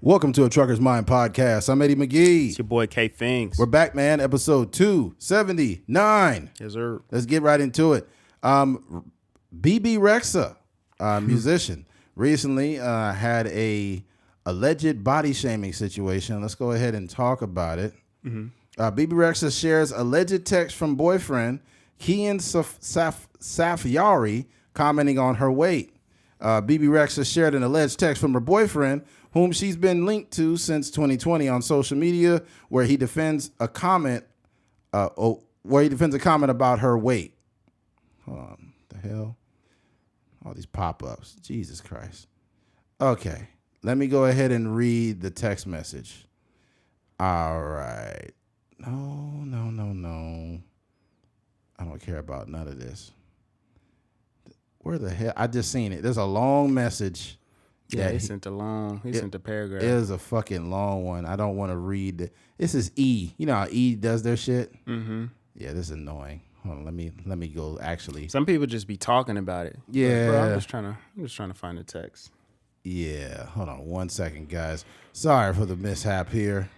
Welcome to A Trucker's Mind podcast. I'm Eddie McGee. It's your boy K Things. We're back, man. Episode 279. Yes, sir. Let's get right into it. Bebe Rexha, musician, recently had a alleged body shaming situation. Let's go ahead and talk about it. Bebe Rexha shares alleged text from boyfriend Keyan Safyari commenting on her weight. Bebe Rexha shared an alleged text from her boyfriend, whom she's been linked to since 2020 on social media, where he defends a comment about her weight. Hold on, the hell? All these pop-ups. Jesus Christ. Okay, let me go ahead and read the text message. All right. No. I don't care about none of this. Where the hell? I just seen it. There's a long message. Yeah, he sent a paragraph. It is a fucking long one. I don't want to read it. This is E. You know how E does their shit? Mm-hmm. Yeah, this is annoying. Hold on, let me go actually. Some people just be talking about it. Yeah. Bro, I'm just trying to find the text. Yeah, hold on 1 second, guys. Sorry for the mishap here.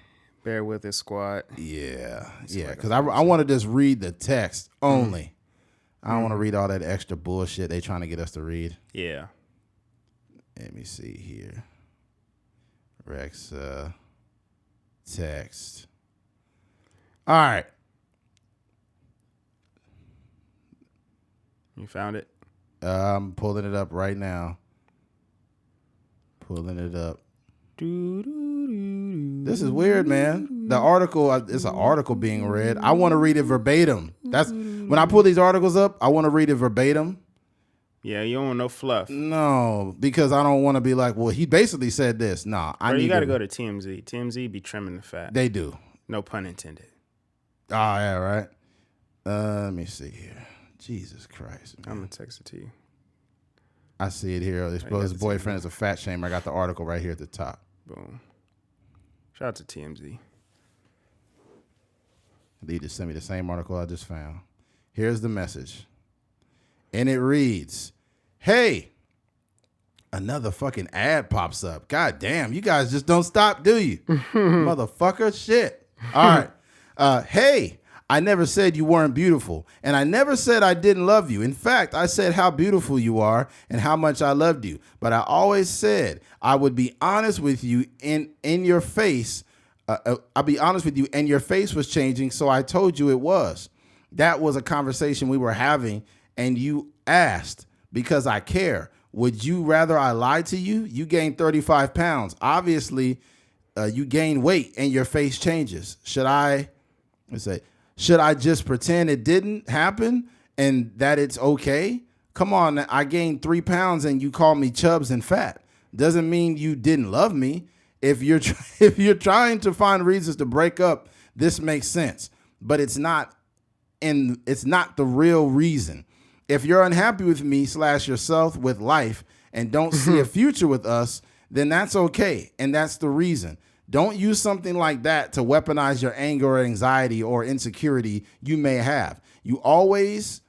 Bear with it, squad. Yeah, because I want to just read the text only. I don't want to read all that extra bullshit they trying to get us to read. Yeah. Let me see here. Rexha text. All right. You found it? I'm pulling it up right now. Pulling it up. This is weird, man. The article, it's an article being read. I want to read it verbatim. That's when I pull these articles up, I want to read it verbatim. Yeah, you don't want no fluff. No, because I don't want to be like, well, he basically said this. Nah, You got to go to TMZ. TMZ be trimming the fat. They do. No pun intended. Oh, yeah, right. Let me see here. Jesus Christ, man. I'm going to text it to you. I see it here. They suppose his boyfriend is a fat shamer. I got the article right here at the top. Boom. Shout out to TMZ. They just sent me the same article I just found. Here's the message. And it reads, hey, another fucking ad pops up. God damn, you guys just don't stop, do you? Motherfucker, shit. All right. Hey, I never said you weren't beautiful, and I never said I didn't love you. In fact, I said how beautiful you are and how much I loved you. But I always said I would be honest with you in your face. I'll be honest with you, and your face was changing, so I told you it was. That was a conversation we were having, and you asked, because I care, would you rather I lied to you? You gained 35 pounds. Obviously, you gain weight and your face changes. Should I just pretend it didn't happen and that it's okay? Come on, I gained 3 pounds and you call me chubs and fat. Doesn't mean you didn't love me. If you're trying to find reasons to break up, this makes sense. But it's not the real reason. If you're unhappy with me / yourself with life and don't see a future with us, then that's okay. And that's the reason. Don't use something like that to weaponize your anger or anxiety or insecurity you may have. I always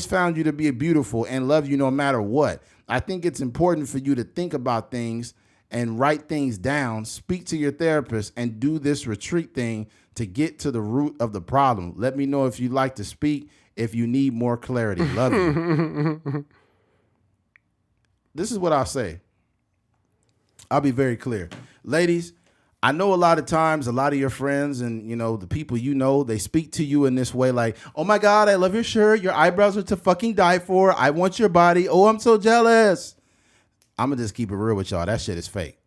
found you to be beautiful and love you no matter what. I think it's important for you to think about things and write things down, speak to your therapist, and do this retreat thing to get to the root of the problem. Let me know if you'd like to speak, if you need more clarity. Love you. This is what I'll say. I'll be very clear. Ladies, I know a lot of times, a lot of your friends and, the people they speak to you in this way like, oh my God, I love your shirt. Your eyebrows are to fucking die for. I want your body. Oh, I'm so jealous. I'm going to just keep it real with y'all. That shit is fake.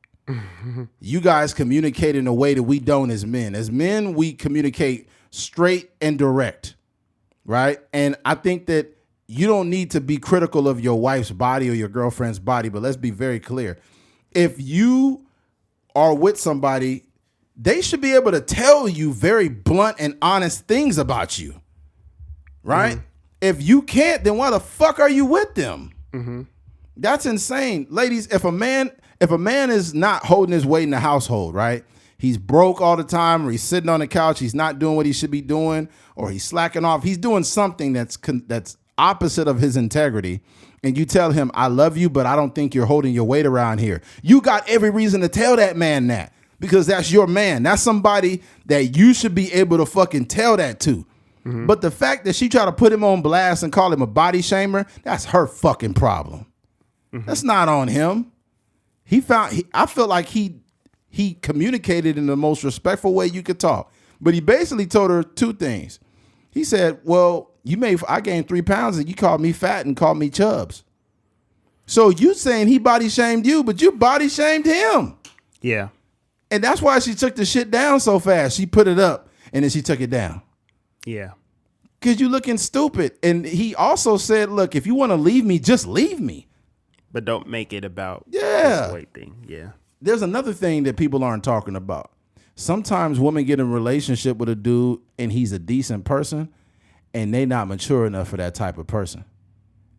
You guys communicate in a way that we don't as men. As men, we communicate straight and direct, right? And I think that you don't need to be critical of your wife's body or your girlfriend's body, but let's be very clear. If you are with somebody, they should be able to tell you very blunt and honest things about you, right? If you can't, then why the fuck are you with them? That's insane. Ladies, if a man is not holding his weight in the household, right? He's broke all the time, or he's sitting on the couch, he's not doing what he should be doing, or he's slacking off. He's doing something that's opposite of his integrity, and you tell him, I love you, but I don't think you're holding your weight around here. You got every reason to tell that man that because that's your man. That's somebody that you should be able to fucking tell that to. Mm-hmm. But the fact that she tried to put him on blast and call him a body shamer, that's her fucking problem. Mm-hmm. That's not on him. I feel like he communicated in the most respectful way you could talk. But he basically told her two things. He said, well, I gained 3 pounds and you called me fat and called me chubs. So you saying he body shamed you, but you body shamed him. Yeah. And that's why she took the shit down so fast. She put it up and then she took it down. Yeah. Because you looking stupid. And he also said, look, if you want to leave me, just leave me. But don't make it about this weight thing. Yeah. There's another thing that people aren't talking about. Sometimes women get in a relationship with a dude and he's a decent person and they not mature enough for that type of person.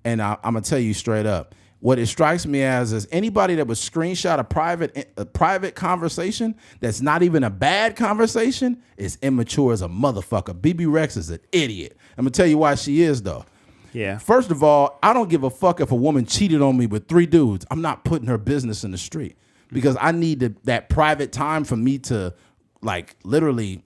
And I'm going to tell you straight up, what it strikes me as is anybody that would screenshot a private conversation that's not even a bad conversation is immature as a motherfucker. Bebe Rexha is an idiot. I'm going to tell you why she is, though. Yeah. First of all, I don't give a fuck if a woman cheated on me with 3 dudes. I'm not putting her business in the street because I need that private time for me to, like, literally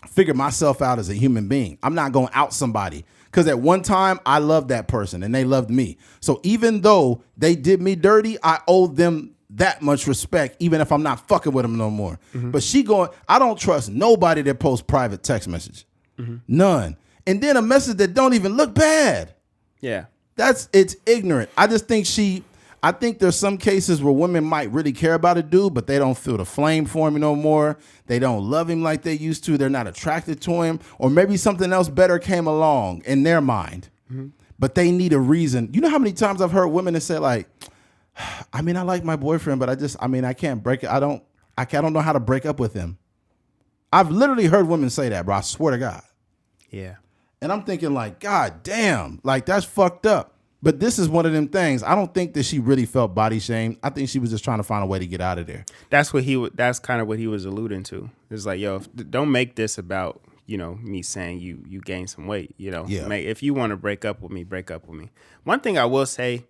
figure myself out as a human being. I'm not going to out somebody because at one time I loved that person and they loved me. So even though they did me dirty, I owe them that much respect, even if I'm not fucking with them no more. Mm-hmm. But I don't trust nobody that posts private text message. Mm-hmm. None. And then a message that don't even look bad. Yeah. It's ignorant. I just think I think there's some cases where women might really care about a dude, but they don't feel the flame for him no more. They don't love him like they used to. They're not attracted to him. Or maybe something else better came along in their mind. Mm-hmm. But they need a reason. You know how many times I've heard women that say like, I mean, I like my boyfriend, but I can't break it. I don't know how to break up with him. I've literally heard women say that, bro. I swear to God. Yeah. And I'm thinking like, God damn, like that's fucked up. But this is one of them things. I don't think that she really felt body shamed. I think she was just trying to find a way to get out of there. That's kind of what he was alluding to. It's like, yo, don't make this about, me saying you gained some weight, Yeah. If you want to break up with me, break up with me. One thing I will say,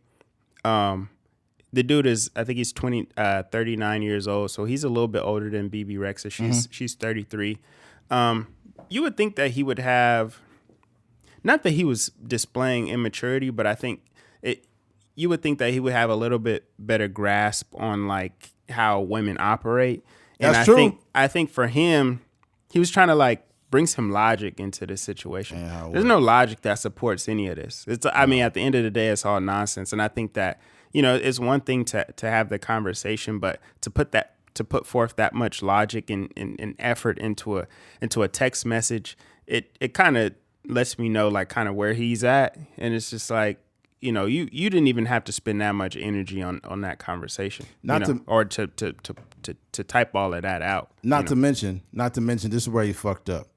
the dude I think he's 39 years old. So he's a little bit older than Bebe Rexha. She's 33. You would think that he would have, not that he was displaying immaturity, but I think you would think that he would have a little bit better grasp on like how women operate. And That's true. I think for him, he was trying to like bring some logic into this situation. Yeah, there's no logic that supports any of this. I mean, at the end of the day, it's all nonsense. And I think that, it's one thing to have the conversation, but to put forth that much logic and effort into a text message, it kind of lets me know like kind of where he's at. And it's just like, you didn't even have to spend that much energy on that conversation, to type all of that out. Not to mention, this is where you fucked up.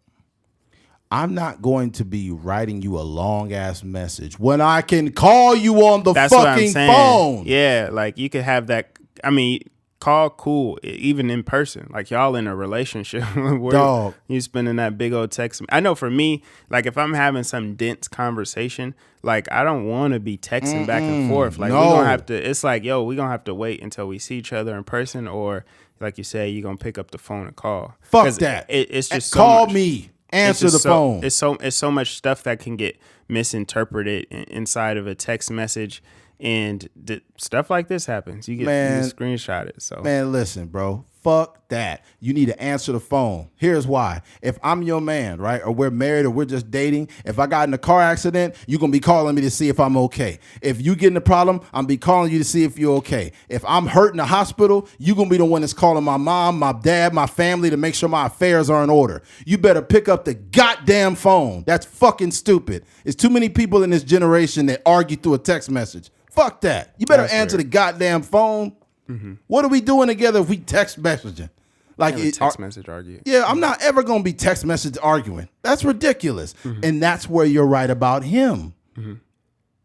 I'm not going to be writing you a long ass message when I can call you on the fucking phone. Yeah, like you could have that. I mean, call cool, even in person. Like y'all in a relationship. Dog. You spending that big old text. I know for me, like if I'm having some dense conversation, like I don't want to be texting back and forth. Like we're gonna have to. It's like, yo, we're gonna have to wait until we see each other in person, or like you say, you're gonna pick up the phone and call. Fuck that. It's just call me. Answer the phone. It's so much stuff that can get misinterpreted inside of a text message, and stuff like this happens. You screenshot it. So man, listen, bro. Fuck that. You need to answer the phone. Here's why. If I'm your man, right, or we're married or we're just dating, if I got in a car accident, you're going to be calling me to see if I'm okay. If you get in a problem, I'm be calling you to see if you're okay. If I'm hurt in the hospital, you're going to be the one that's calling my mom, my dad, my family to make sure my affairs are in order. You better pick up the goddamn phone. That's fucking stupid. There's too many people in this generation that argue through a text message. Fuck that. You better answer the goddamn phone. Mm-hmm. What are we doing together if we text messaging? Like text message argue. Yeah, I'm not ever going to be text message arguing. That's ridiculous. Mm-hmm. And that's where you're right about him. Mm-hmm.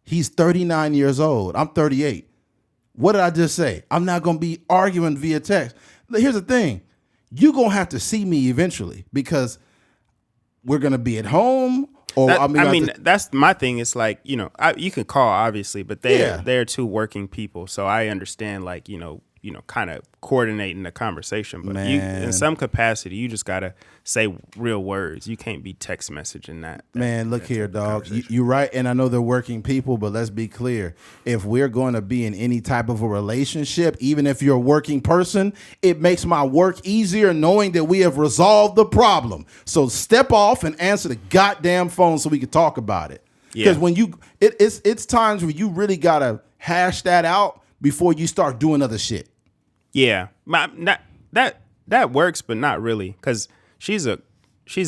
He's 39 years old. I'm 38. What did I just say? I'm not going to be arguing via text. Here's the thing. You're going to have to see me eventually because we're going to be at home Or I mean, that's my thing. It's like, you know, you can call obviously, but they're two working people, so I understand, like, you know, kind of coordinating the conversation. But in some capacity, you just gotta say real words. You can't be text messaging that. Man, look here, dog. You're right, and I know they're working people, but let's be clear. If we're going to be in any type of a relationship, even if you're a working person, it makes my work easier knowing that we have resolved the problem. So step off and answer the goddamn phone so we can talk about it. Because when it's times where you really gotta hash that out before you start doing other shit. Yeah, that works, but not really, because she's an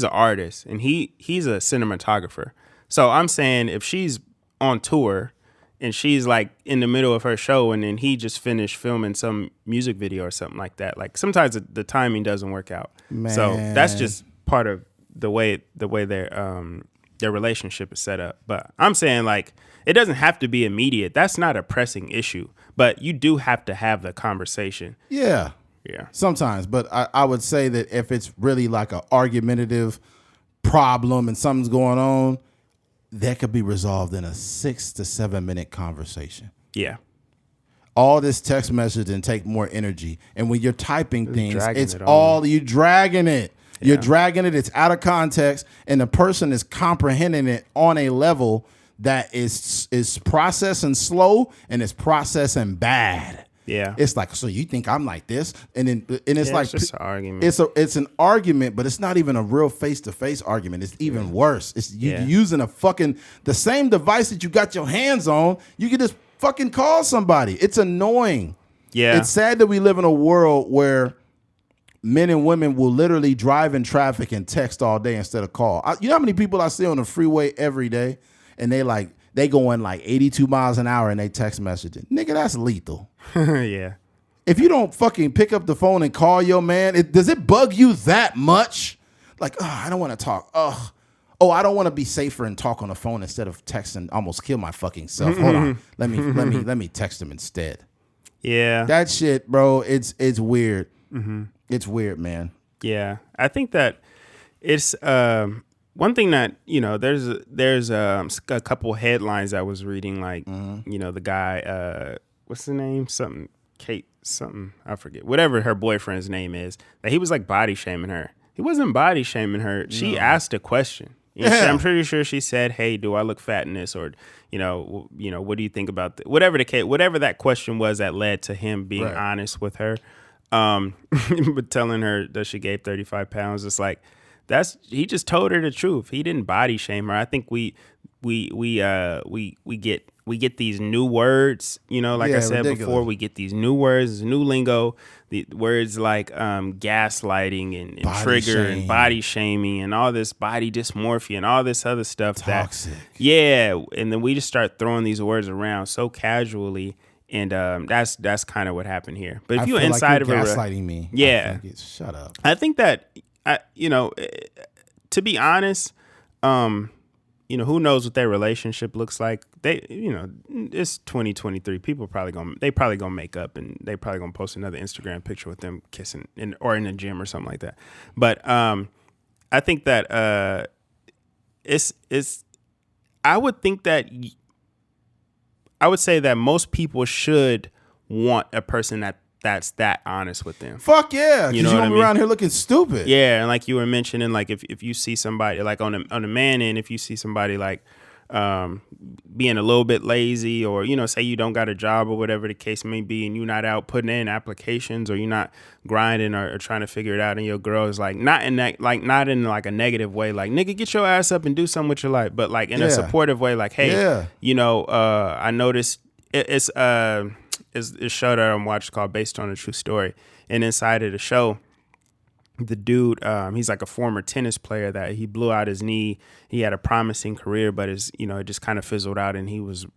artist and he's a cinematographer. So I'm saying if she's on tour and she's like in the middle of her show and then he just finished filming some music video or something like that, like sometimes the timing doesn't work out. Man. So that's just part of the way their relationship is set up. But I'm saying, like, it doesn't have to be immediate. That's not a pressing issue, but you do have to have the conversation. Yeah. Sometimes, but I would say that if it's really like an argumentative problem and something's going on, that could be resolved in a 6 to 7 minute conversation. Yeah. All this text message and take more energy. And when you're typing things, it's all you dragging it. Yeah. You're dragging it. It's out of context, and the person is comprehending it on a level that is processing slow and it's processing bad. Yeah, it's like, so you think I'm like this, and it's like it's just an argument. It's an argument, but it's not even a real face-to-face argument. It's even worse. It's you using the same device that you got your hands on. You can just fucking call somebody. It's annoying. Yeah, it's sad that we live in a world where men and women will literally drive in traffic and text all day instead of call. You know how many people I see on the freeway every day, and they going like 82 miles an hour and they text messaging. Nigga, that's lethal. Yeah. If you don't fucking pick up the phone and call your man, does it bug you that much? Like, I don't want to talk. I don't want to be safer and talk on the phone instead of texting. Almost kill my fucking self. Hold on. Let me text him instead. Yeah. That shit, bro, it's weird. Mm-hmm. It's weird, man. Yeah. I think that it's one thing that, you know, there's a couple headlines I was reading, like, you know, the guy, what's the name? Kate something, I forget. Whatever her boyfriend's name is, that he was like body shaming her. He wasn't body shaming her. She asked a question. I'm pretty sure she said, "Hey, do I look fat in this?" Or, you know, what do you think about whatever that question was that led to him being honest with her, but telling her that she gained 35 pounds. It's like, he just told her the truth. He didn't body shame her. I think we get these new words, you know, like I said before, we get these new words, new lingo, the words like gaslighting and trigger and body shaming and all this body dysmorphia and all this other stuff. Toxic. And then we just start throwing these words around so casually, and that's kind of what happened here. But if you're inside like gaslighting me, shut up. I think that to be honest, you know, who knows what their relationship looks like? It's 2023. People probably gonna make up, and they probably gonna post another Instagram picture with them kissing or in the gym or something like that. But I think that I would say that most people should want a person that's that honest with them. Fuck yeah, because you don't be around here looking stupid. Yeah, and like you were mentioning, like if you see somebody like on the man end, if you see somebody like being a little bit lazy, or, you know, say you don't got a job or whatever the case may be, and you're not out putting in applications, or you're not grinding or trying to figure it out, and your girl is like not in a negative way, like, nigga, get your ass up and do something with your life, but like in a supportive way, like, hey, you know, I noticed it's a show that I'm watching called Based on a True Story, and inside of the show, the dude, he's like a former tennis player that he blew out his knee. He had a promising career, but it just kind of fizzled out, and he was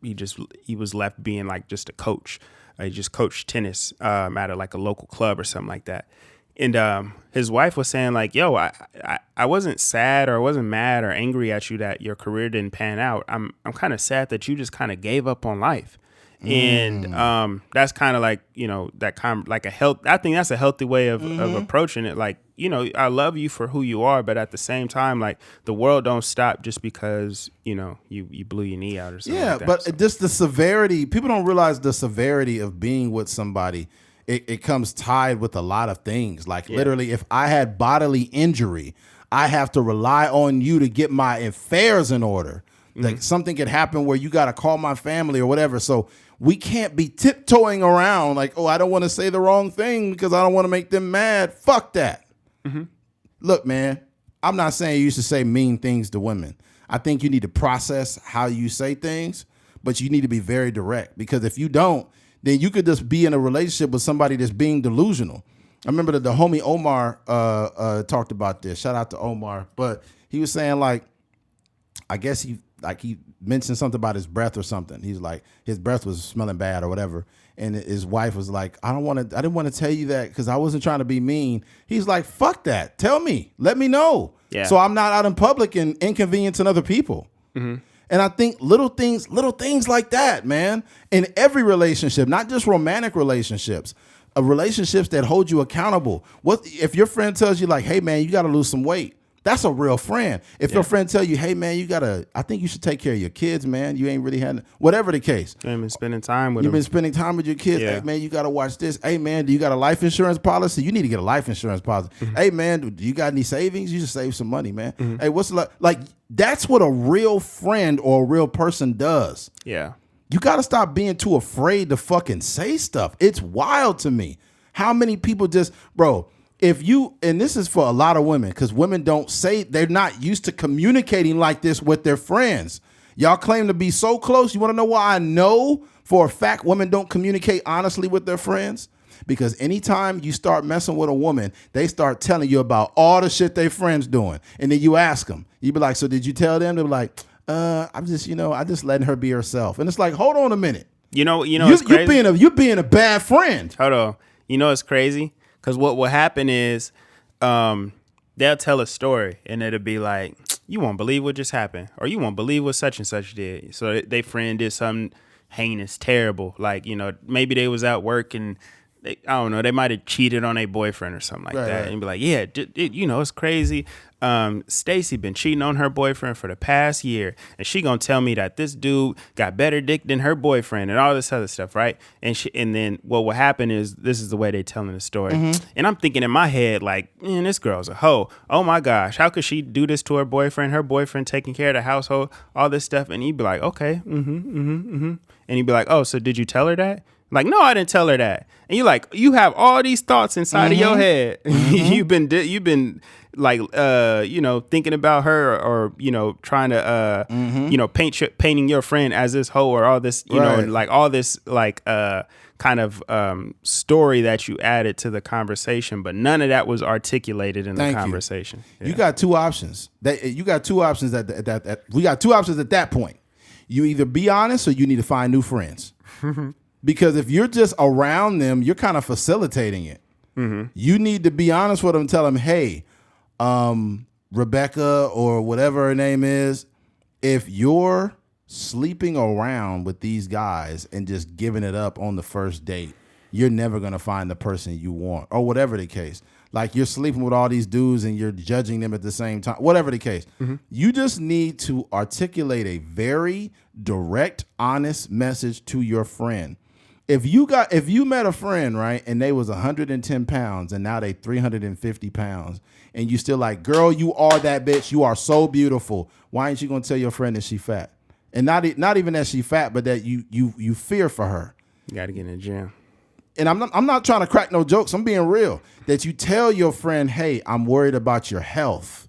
left being like just a coach. He just coached tennis at like a local club or something like that. And his wife was saying like, yo, I wasn't sad or I wasn't mad or angry at you that your career didn't pan out. I'm kind of sad that you just kind of gave up on life. And that's kind of like, that kind of like I think that's a healthy way of approaching it. Like, I love you for who you are, but at the same time, like, the world don't stop just because, you blew your knee out or something. Yeah, like that, but just the severity, people don't realize the severity of being with somebody. It comes tied with a lot of things. Like literally, if I had bodily injury, I have to rely on you to get my affairs in order. Like something could happen where you got to call my family or whatever. So we can't be tiptoeing around like, oh, I don't want to say the wrong thing because I don't want to make them mad. Fuck that. Look, man, I'm not saying you should say mean things to women. I think you need to process how you say things, but you need to be very direct, because if you don't, then you could just be in a relationship with somebody that's being delusional. I remember that the homie Omar talked about this. Shout out to Omar. But he was saying, like, I guess he mentioned something about his breath or something. He's like, his breath was smelling bad or whatever. And his wife was like, I didn't want to tell you that because I wasn't trying to be mean. He's like, fuck that. Tell me. Let me know. Yeah. So I'm not out in public and inconveniencing other people. And I think little things like that, man, in every relationship, not just romantic relationships, relationships that hold you accountable. What if your friend tells you like, hey man, you got to lose some weight? That's a real friend. If your friend tell you, hey man, I think you should take care of your kids, man. You ain't really had, whatever the case. You ain't been spending time with them. You've been spending time with your kids. Yeah. Hey man, you got to watch this. Hey man, do you got a life insurance policy? You need to get a life insurance policy. Hey man, do you got any savings? You should save some money, man. Hey, what's like that's what a real friend or a real person does. Yeah. You got to stop being too afraid to fucking say stuff. It's wild to me. How many people just, bro, and this is for a lot of women, because women don't say, they're not used to communicating like this with their friends. Y'all claim to be so close. You want to know why I know for a fact women don't communicate honestly with their friends? Because anytime you start messing with a woman, they start telling you about all the shit their friends doing. And then you ask them, you be like, so did you tell them? They're like, I'm just, I just letting her be herself. And it's like, hold on a minute. It's crazy. You're being a bad friend. Hold on. It's crazy. Because what will happen is they'll tell a story and it'll be like, you won't believe what just happened, or you won't believe what such and such did. So their friend did something heinous, terrible. Like, maybe they was at work and I don't know, they might have cheated on a boyfriend or something like that. Right. And be like, yeah, it's crazy. Stacy been cheating on her boyfriend for the past year, and she gonna tell me that this dude got better dick than her boyfriend and all this other stuff, right? And then what will happen is, this is the way they telling the story. And I'm thinking in my head, like, man, this girl's a hoe. Oh my gosh, how could she do this to her boyfriend? Her boyfriend taking care of the household, all this stuff. And he'd be like, okay, and he'd be like, oh, so did you tell her that? Like, no, I didn't tell her that. And you're like, you have all these thoughts inside of your head. You've been like, thinking about her, or, trying to, painting your friend as this hoe, or all this, like all this, like, kind of story that you added to the conversation, but none of that was articulated in the conversation. Yeah. You got two options. We got two options at that point. You either be honest or you need to find new friends. Because if you're just around them, you're kind of facilitating it. You need to be honest with them and tell them, hey, Rebecca, or whatever her name is, if you're sleeping around with these guys and just giving it up on the first date, you're never going to find the person you want, or whatever the case. Like, you're sleeping with all these dudes and you're judging them at the same time, whatever the case. You just need to articulate a very direct, honest message to your friend. If you met a friend, right, and they was 110 pounds and now they 350 pounds, and you still like, girl, you are that bitch. You are so beautiful. Why ain't you gonna tell your friend that she fat? And not even that she fat, but that you fear for her. You got to get in the gym. And I'm not trying to crack no jokes. I'm being real. That you tell your friend, hey, I'm worried about your health.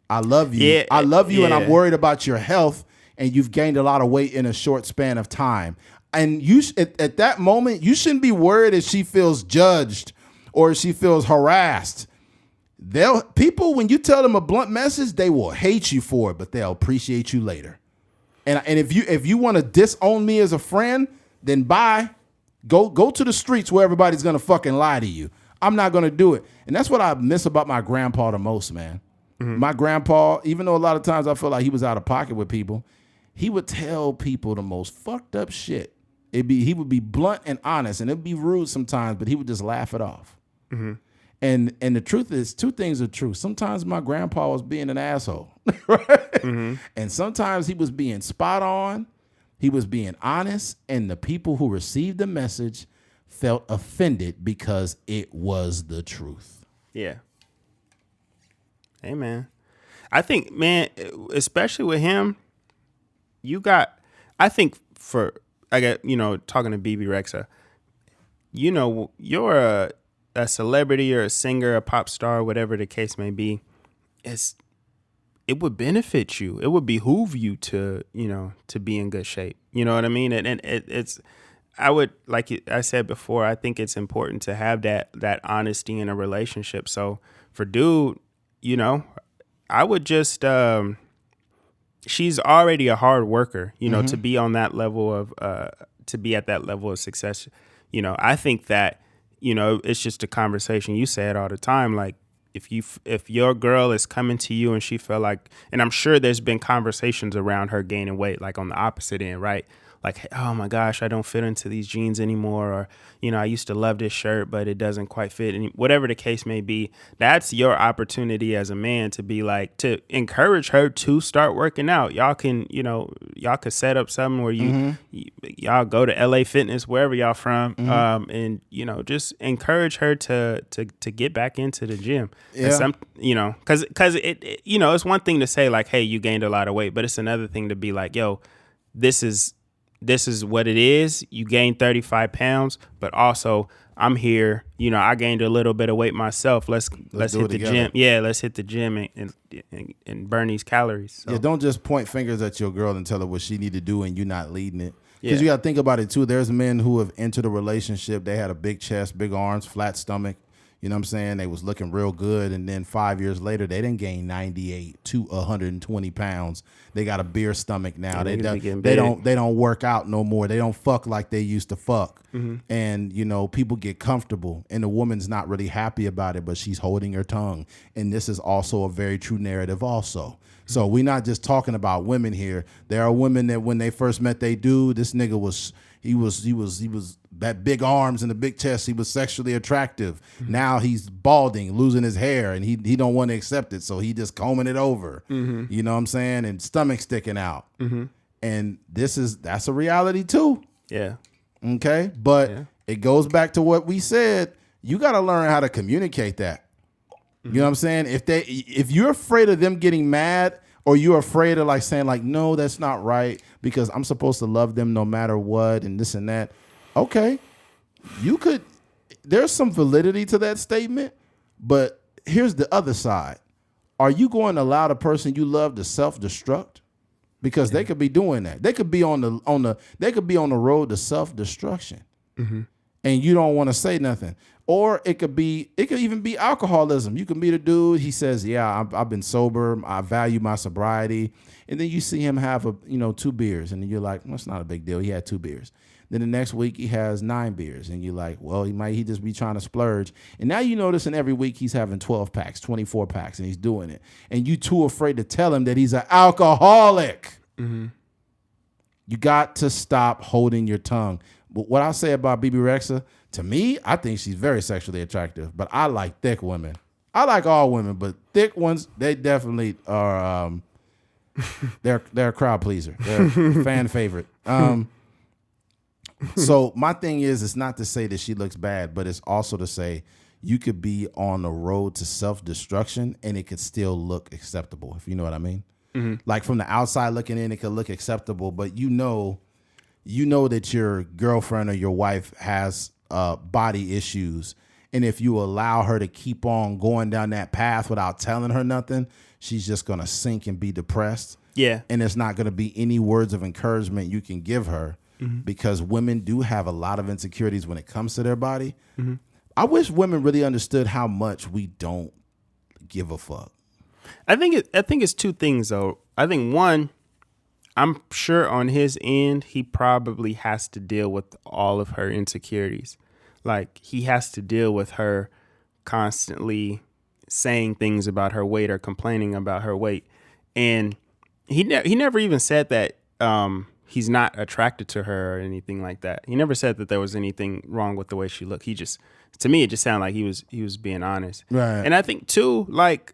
I love you. Yeah, I love you, and I'm worried about your health. And you've gained a lot of weight in a short span of time. And at that moment, you shouldn't be worried if she feels judged or if she feels harassed. People, when you tell them a blunt message, they will hate you for it, but they'll appreciate you later. And if you want to disown me as a friend, then bye. Go to the streets where everybody's gonna fucking lie to you. I'm not gonna do it. And that's what I miss about my grandpa the most, man. My grandpa, even though a lot of times I feel like he was out of pocket with people, he would tell people the most fucked up shit. he would be blunt and honest, and it'd be rude sometimes, but he would just laugh it off. Mm-hmm. And the truth is, two things are true. Sometimes my grandpa was being an asshole, right? Mm-hmm. And sometimes he was being spot on. He was being honest, and the people who received the message felt offended because it was the truth. Yeah. Hey, man. I think, man, especially with him, talking to Bebe Rexha, you're a celebrity or a singer, a pop star, whatever the case may be. It would benefit you. It would behoove you to be in good shape. You know what I mean? And I would, like I said before, I think it's important to have that honesty in a relationship. So for dude, I would just, she's already a hard worker, mm-hmm. to be on that level of, to be at that level of success. I think that, it's just a conversation. You say it all the time. Like if your girl is coming to you and she feel like, and I'm sure there's been conversations around her gaining weight, like on the opposite end, right? Like, oh my gosh, I don't fit into these jeans anymore. Or, I used to love this shirt, but it doesn't quite fit. And whatever the case may be, that's your opportunity as a man to be like, to encourage her to start working out. Y'all can, y'all could set up something where y'all go to LA Fitness, wherever y'all from. Mm-hmm. And, just encourage her to get back into the gym. Yeah. Cause it, it's one thing to say like, hey, you gained a lot of weight, but it's another thing to be like, yo, this is what it is. You gained 35 pounds, but also I'm here. I gained a little bit of weight myself. Let's hit the gym. Yeah, let's hit the gym and burn these calories. So. Yeah, don't just point fingers at your girl and tell her what she need to do and you're not leading it. Because you got to think about it too. There's men who have entered a relationship. They had a big chest, big arms, flat stomach. You know what I'm saying? They was looking real good. And then 5 years later, they didn't gain 98 to 120 pounds. They got a beer stomach now. They don't work out no more. They don't fuck like they used to fuck. Mm-hmm. And, people get comfortable. And the woman's not really happy about it, but she's holding her tongue. And this is also a very true narrative also. So we're not just talking about women here. There are women that when they first met they dude, this nigga was that big arms and the big chest. He was sexually attractive. Mm-hmm. Now he's balding, losing his hair, and he don't want to accept it. So he just combing it over. Mm-hmm. You know what I'm saying? And stomach sticking out. Mm-hmm. And that's a reality too. Yeah. Okay. But it goes back to what we said. You got to learn how to communicate that. You know what I'm saying? If you're afraid of them getting mad, or you're afraid of like saying like, no, that's not right because I'm supposed to love them no matter what and this and that. Okay, there's some validity to that statement, but here's the other side. Are you going to allow the person you love to self-destruct? Because they could be doing that. They could be on the road to self-destruction. Mm-hmm. And you don't want to say nothing. Or it could even be alcoholism. You can meet a dude. He says, yeah, I've been sober. I value my sobriety. And then you see him have 2 beers. And then you're like, well, it's not a big deal. He had 2 beers. Then the next week he has 9 beers. And you're like, well, he just be trying to splurge. And now you notice in every week he's having 12 packs, 24 packs, and he's doing it. And you too afraid to tell him that he's an alcoholic. Mm-hmm. You got to stop holding your tongue. But what I say about Bebe Rexha, to me, I think she's very sexually attractive, but I like thick women. I like all women, but thick ones, they definitely are. They're a crowd pleaser. They're a fan favorite. So my thing is, it's not to say that she looks bad, but it's also to say you could be on the road to self-destruction and it could still look acceptable, if you know what I mean. Mm-hmm. Like from the outside looking in, it could look acceptable, but you know that your girlfriend or your wife has body issues. And if you allow her to keep on going down that path without telling her nothing, she's just going to sink and be depressed. Yeah. And there's not going to be any words of encouragement you can give her because women do have a lot of insecurities when it comes to their body. Mm-hmm. I wish women really understood how much we don't give a fuck. I think it's 2 things, though. I think one, I'm sure on his end, he probably has to deal with all of her insecurities. Like he has to deal with her constantly saying things about her weight or complaining about her weight. And he never even said that he's not attracted to her or anything like that. He never said that there was anything wrong with the way she looked. He just, to me, it just sounded like he was being honest. Right. And I think too, like,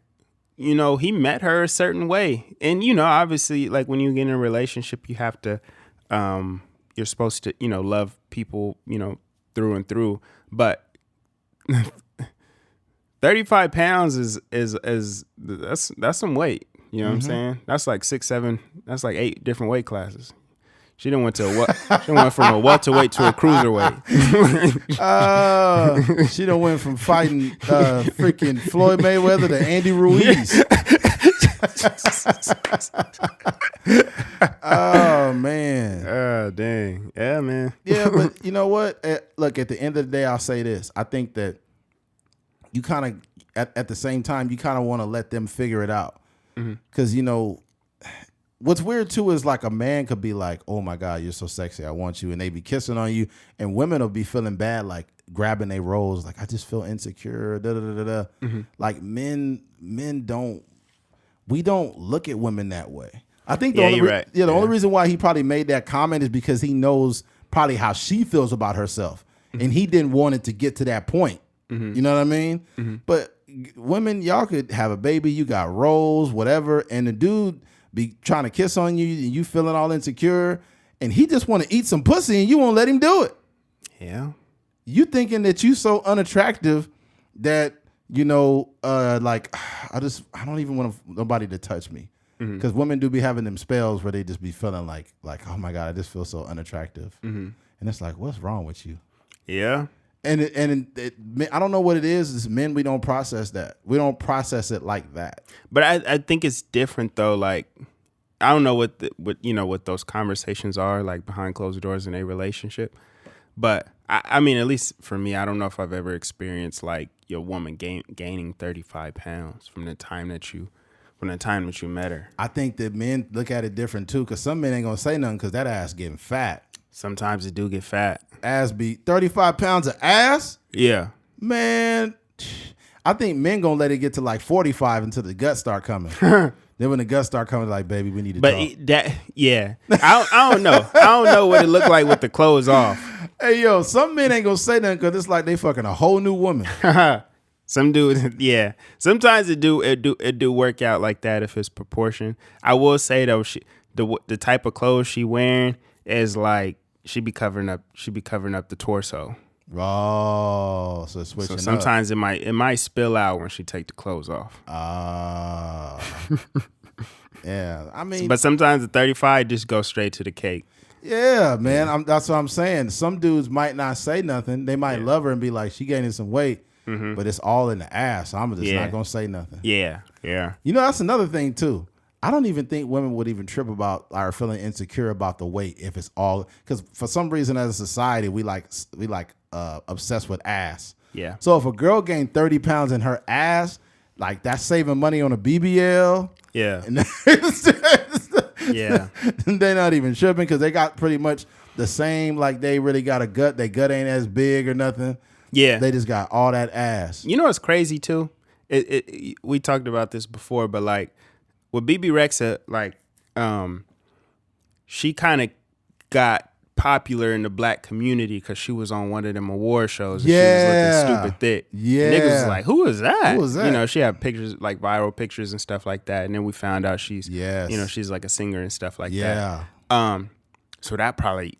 you know, he met her a certain way. And, you know, obviously, like when you get in a relationship, you have to, you're supposed to, you know, love people, you know, through and through. But 35 pounds is that's some weight. You know what I'm saying? That's like 6, 7, that's like 8 different weight classes. She done went from a welterweight to a cruiserweight. She done went from fighting freaking Floyd Mayweather to Andy Ruiz. Oh man. Oh dang. Yeah, man. Yeah, but you know what? Look, at the end of the day, I'll say this. I think that you kind of at the same time you kind of want to let them figure it out. Because, you know, what's weird, too, is like a man could be like, oh, my God, you're so sexy. I want you. And they be kissing on you. And women will be feeling bad, like grabbing their rolls. Like, I just feel insecure. Da, da, da, da, da. Like men don't look at women that way. I think the only reason why he probably made that comment is because he knows probably how she feels about herself. And he didn't want it to get to that point. You know what I mean? But women, y'all could have a baby, you got rolls, whatever, and the dude be trying to kiss on you and you feeling all insecure, and he just want to eat some pussy and you won't let him do it. Yeah. You thinking that you so unattractive that, you know, like, I don't even want nobody to touch me. Because women do be having them spells where they just be feeling like, oh my God, I just feel so unattractive. And it's like, what's wrong with you? Yeah. And I don't know what it is. It's men, we don't process that. We don't process it like that. But I think it's different though. Like, I don't know what those conversations are like behind closed doors in a relationship. But I mean, at least for me, I don't know if I've ever experienced like your woman gaining 35 pounds from the time that you met her. I think that men look at it different too, because some men ain't gonna say nothing because that ass getting fat. Sometimes it do get fat. Ass be 35 pounds of ass? Yeah. Man, I think men gonna let it get to like 45 until the guts start coming. Then when the guts start coming, like, baby, we need to talk. I don't know. I don't know what it looked like with the clothes off. Hey, yo, some men ain't gonna say nothing because it's like they fucking a whole new woman. Some dudes, yeah. Sometimes it do work out like that if it's proportion. I will say though, the type of clothes she wearing is like she be covering up the torso. Oh, so switching. So sometimes it might spill out when she take the clothes off. Yeah, I mean, but sometimes the 35 just go straight to the cake. Yeah, man. That's what I'm saying. Some dudes might not say nothing. They might love her and be like, she gaining some weight, but it's all in the ass. So I'm just not gonna say nothing. Yeah. You know, that's another thing too. I don't even think women would even trip about or feeling insecure about the weight if it's all, because for some reason as a society we like obsessed with ass. Yeah. So if a girl gained 30 pounds in her ass, like that's saving money on a BBL. Yeah. And yeah. They're not even tripping because they got pretty much the same. Like they really got a gut. Their gut ain't as big or nothing. Yeah. They just got all that ass. You know what's crazy too? We talked about this before, but like with Bebe Rexha, like she kind of got popular in the black community because she was on one of them award shows and she was looking stupid thick. Yeah. Niggas was like, who is that? Who was that? You know, she had pictures, like viral pictures and stuff like that. And then we found out she's she's like a singer and stuff like that. So that probably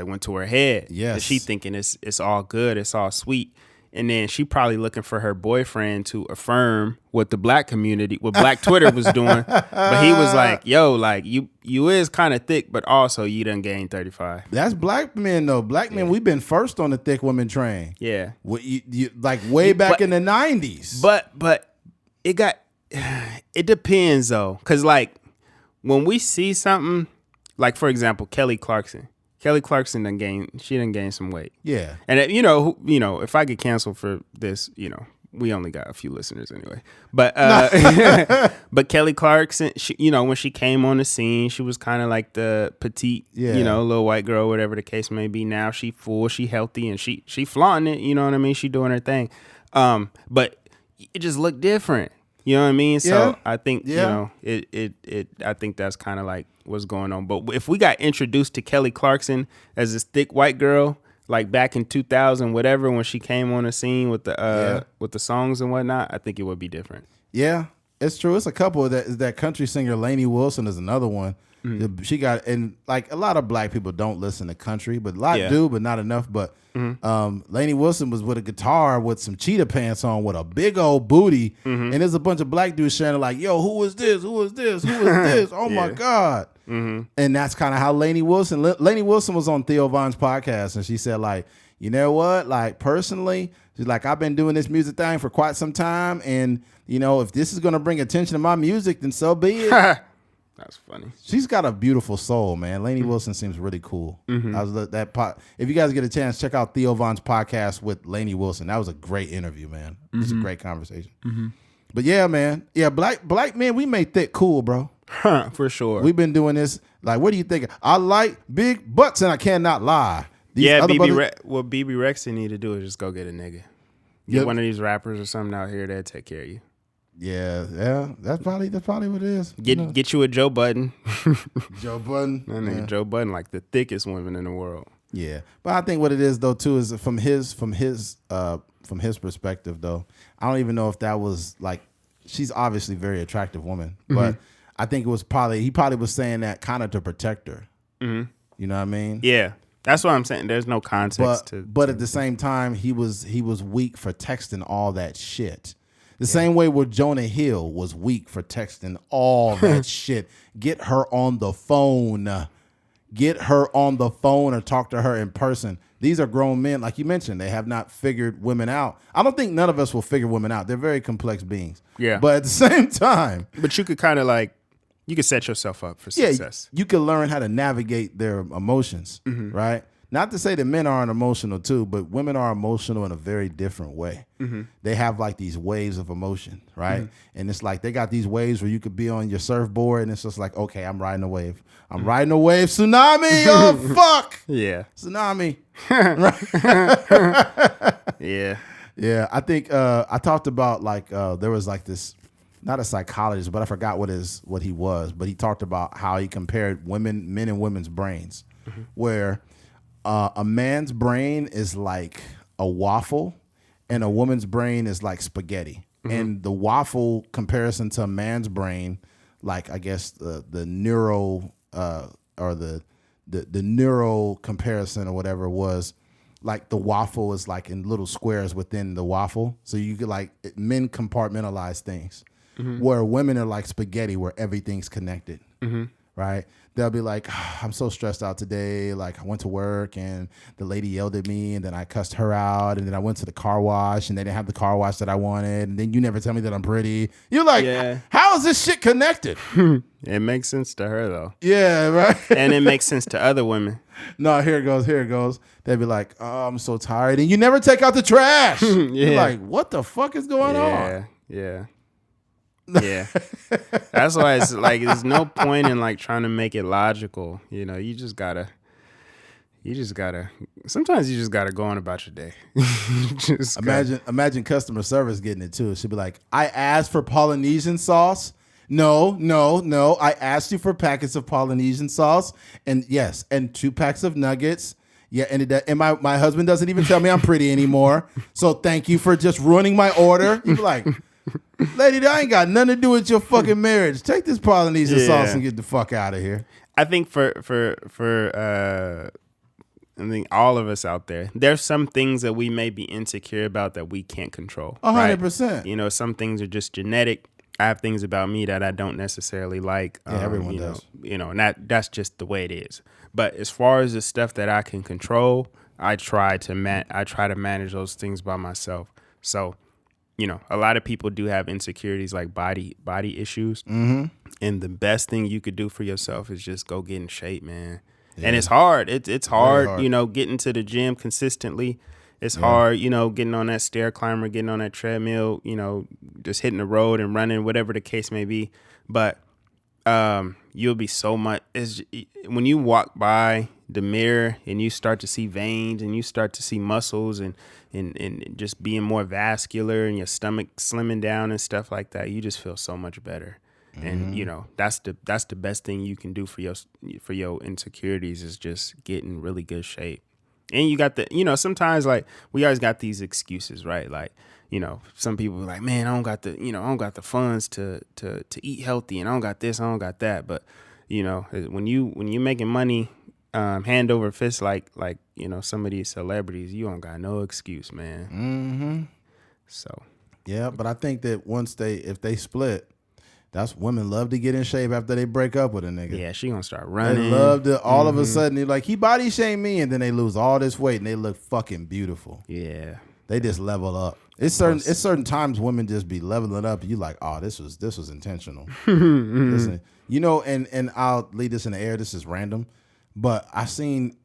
went to her head. Yes. She thinking it's all good, it's all sweet. And then she probably looking for her boyfriend to affirm what the black community, what Black Twitter was doing. But he was like, yo, like you is kind of thick, but also you done gained 35. That's black men though. Black men, we've been first on the thick women train. Yeah. You like way back in the 90s. But it depends though. Cause like when we see something, like for example, Kelly Clarkson done gained some weight. Yeah. And you know, if I get canceled for this, you know, we only got a few listeners anyway. But but Kelly Clarkson, she, you know, when she came on the scene, she was kind of like the petite, you know, little white girl, whatever the case may be. Now she full, she healthy, and she flaunting it. You know what I mean? She doing her thing. But it just looked different. You know what I mean? So Yeah. I think you know it. I think that's kind of like what's going on. But if we got introduced to Kelly Clarkson as this thick white girl, like back in 2000, whatever, when she came on the scene with the songs and whatnot, I think it would be different. Yeah, it's true. It's a couple of that country singer Lainey Wilson is another one. She got, and like a lot of black people don't listen to country, but a lot do, but not enough. But Lainey Wilson was with a guitar with some cheetah pants on with a big old booty, and there's a bunch of black dudes sharing like, "Yo, who is this? Who is this? Who is this? Oh my god!" And that's kind of how Lainey Wilson was on Theo Von's podcast, and she said like, you know what, like personally, she's like, I've been doing this music thing for quite some time, and you know, if this is gonna bring attention to my music, then so be it. That's funny. She's got a beautiful soul, man. Lainey Wilson seems really cool. If you guys get a chance, check out Theo Von's podcast with Lainey Wilson. That was a great interview, man. It was a great conversation. But yeah, man. Yeah, black men, we made thick cool, bro. For sure. We've been doing this. Like, what do you think? I like big butts, and I cannot lie. What Bebe Rexha need to do is just go get a nigga. Get one of these rappers or something out here that'll take care of you. Yeah, that's probably what it is. Get you a Joe Budden. Joe Budden. That nigga Joe Budden, like the thickest woman in the world. Yeah, but I think what it is though too is from his perspective though. I don't even know if that was like, she's obviously a very attractive woman, but I think it was he probably was saying that kind of to protect her. You know what I mean? Yeah. That's what I'm saying. There's no context but at the same time, he was weak for texting all that shit. The same way where Jonah Hill was weak for texting all that shit. Get her on the phone. Get her on the phone or talk to her in person. These are grown men, like you mentioned. They have not figured women out. I don't think none of us will figure women out. They're very complex beings. Yeah. But at the same time. But you could kind of like, you could set yourself up for success. You can learn how to navigate their emotions, right? Not to say that men aren't emotional too, but women are emotional in a very different way. They have like these waves of emotion, right? And it's like they got these waves where you could be on your surfboard and it's just like, okay, I'm riding a wave. I'm riding a wave. Tsunami. Oh, fuck. Yeah. Tsunami. Yeah. Yeah. I think I talked about like there was like this, not a psychologist, but I forgot what he was, but he talked about how he compared men and women's brains, where a man's brain is like a waffle and a woman's brain is like spaghetti. And the waffle comparison to a man's brain, like I guess the neural or the neural comparison or whatever was, like the waffle is like in little squares within the waffle. So you could like, men compartmentalize things, where women are like spaghetti where everything's connected, right? They'll be like, oh, I'm so stressed out today. Like I went to work and the lady yelled at me and then I cussed her out. And then I went to the car wash and they didn't have the car wash that I wanted. And then you never tell me that I'm pretty. You're like, how is this shit connected? It makes sense to her though. Yeah, right. And it makes sense to other women. No, here it goes. They'd be like, oh, I'm so tired. And you never take out the trash. You're like, what the fuck is going on? Yeah. Yeah. That's why it's like there's no point in like trying to make it logical. You know, you just gotta sometimes you just gotta go on about your day. Imagine customer service getting it too. She'd be like, I asked for Polynesian sauce. No. I asked you for packets of Polynesian sauce and yes, and 2 packs of nuggets. Yeah, and my husband doesn't even tell me I'm pretty anymore. So thank you for just ruining my order. You'd be like, lady, that ain't got nothing to do with your fucking marriage. Take this Polynesian sauce and get the fuck out of here. I think for I think all of us out there, there's some things that we may be insecure about that we can't control. 100%. You know, some things are just genetic. I have things about me that I don't necessarily like. Everyone does. You know, and that's just the way it is. But as far as the stuff that I can control, I try to manage those things by myself. So, you know, a lot of people do have insecurities like body issues. And the best thing you could do for yourself is just go get in shape, man. Yeah. And it's hard. It's hard, you know, getting to the gym consistently. It's hard, you know, getting on that stair climber, getting on that treadmill, you know, just hitting the road and running, whatever the case may be. But you'll be so much when you walk by the mirror and you start to see veins and you start to see muscles and just being more vascular and your stomach slimming down and stuff like that, you just feel so much better. And you know, that's the best thing you can do for your insecurities is just get in really good shape. And you got sometimes like we always got these excuses, right? Like, you know, some people are like, man, I don't got the funds to eat healthy, and I don't got this, I don't got that. But you know, when you making money hand over fist like you know, some of these celebrities, you don't got no excuse, man. Mm-hmm. So yeah, but I think that if they split, that's women love to get in shape after they break up with a nigga. Yeah, she gonna start running. They love to all of a sudden they're like, he body shamed me, and then they lose all this weight and they look fucking beautiful. Yeah. They just level up. It's certain times women just be leveling up. And you like, oh, this was intentional. Listen, you know, and I'll leave this in the air. This is random, but I seen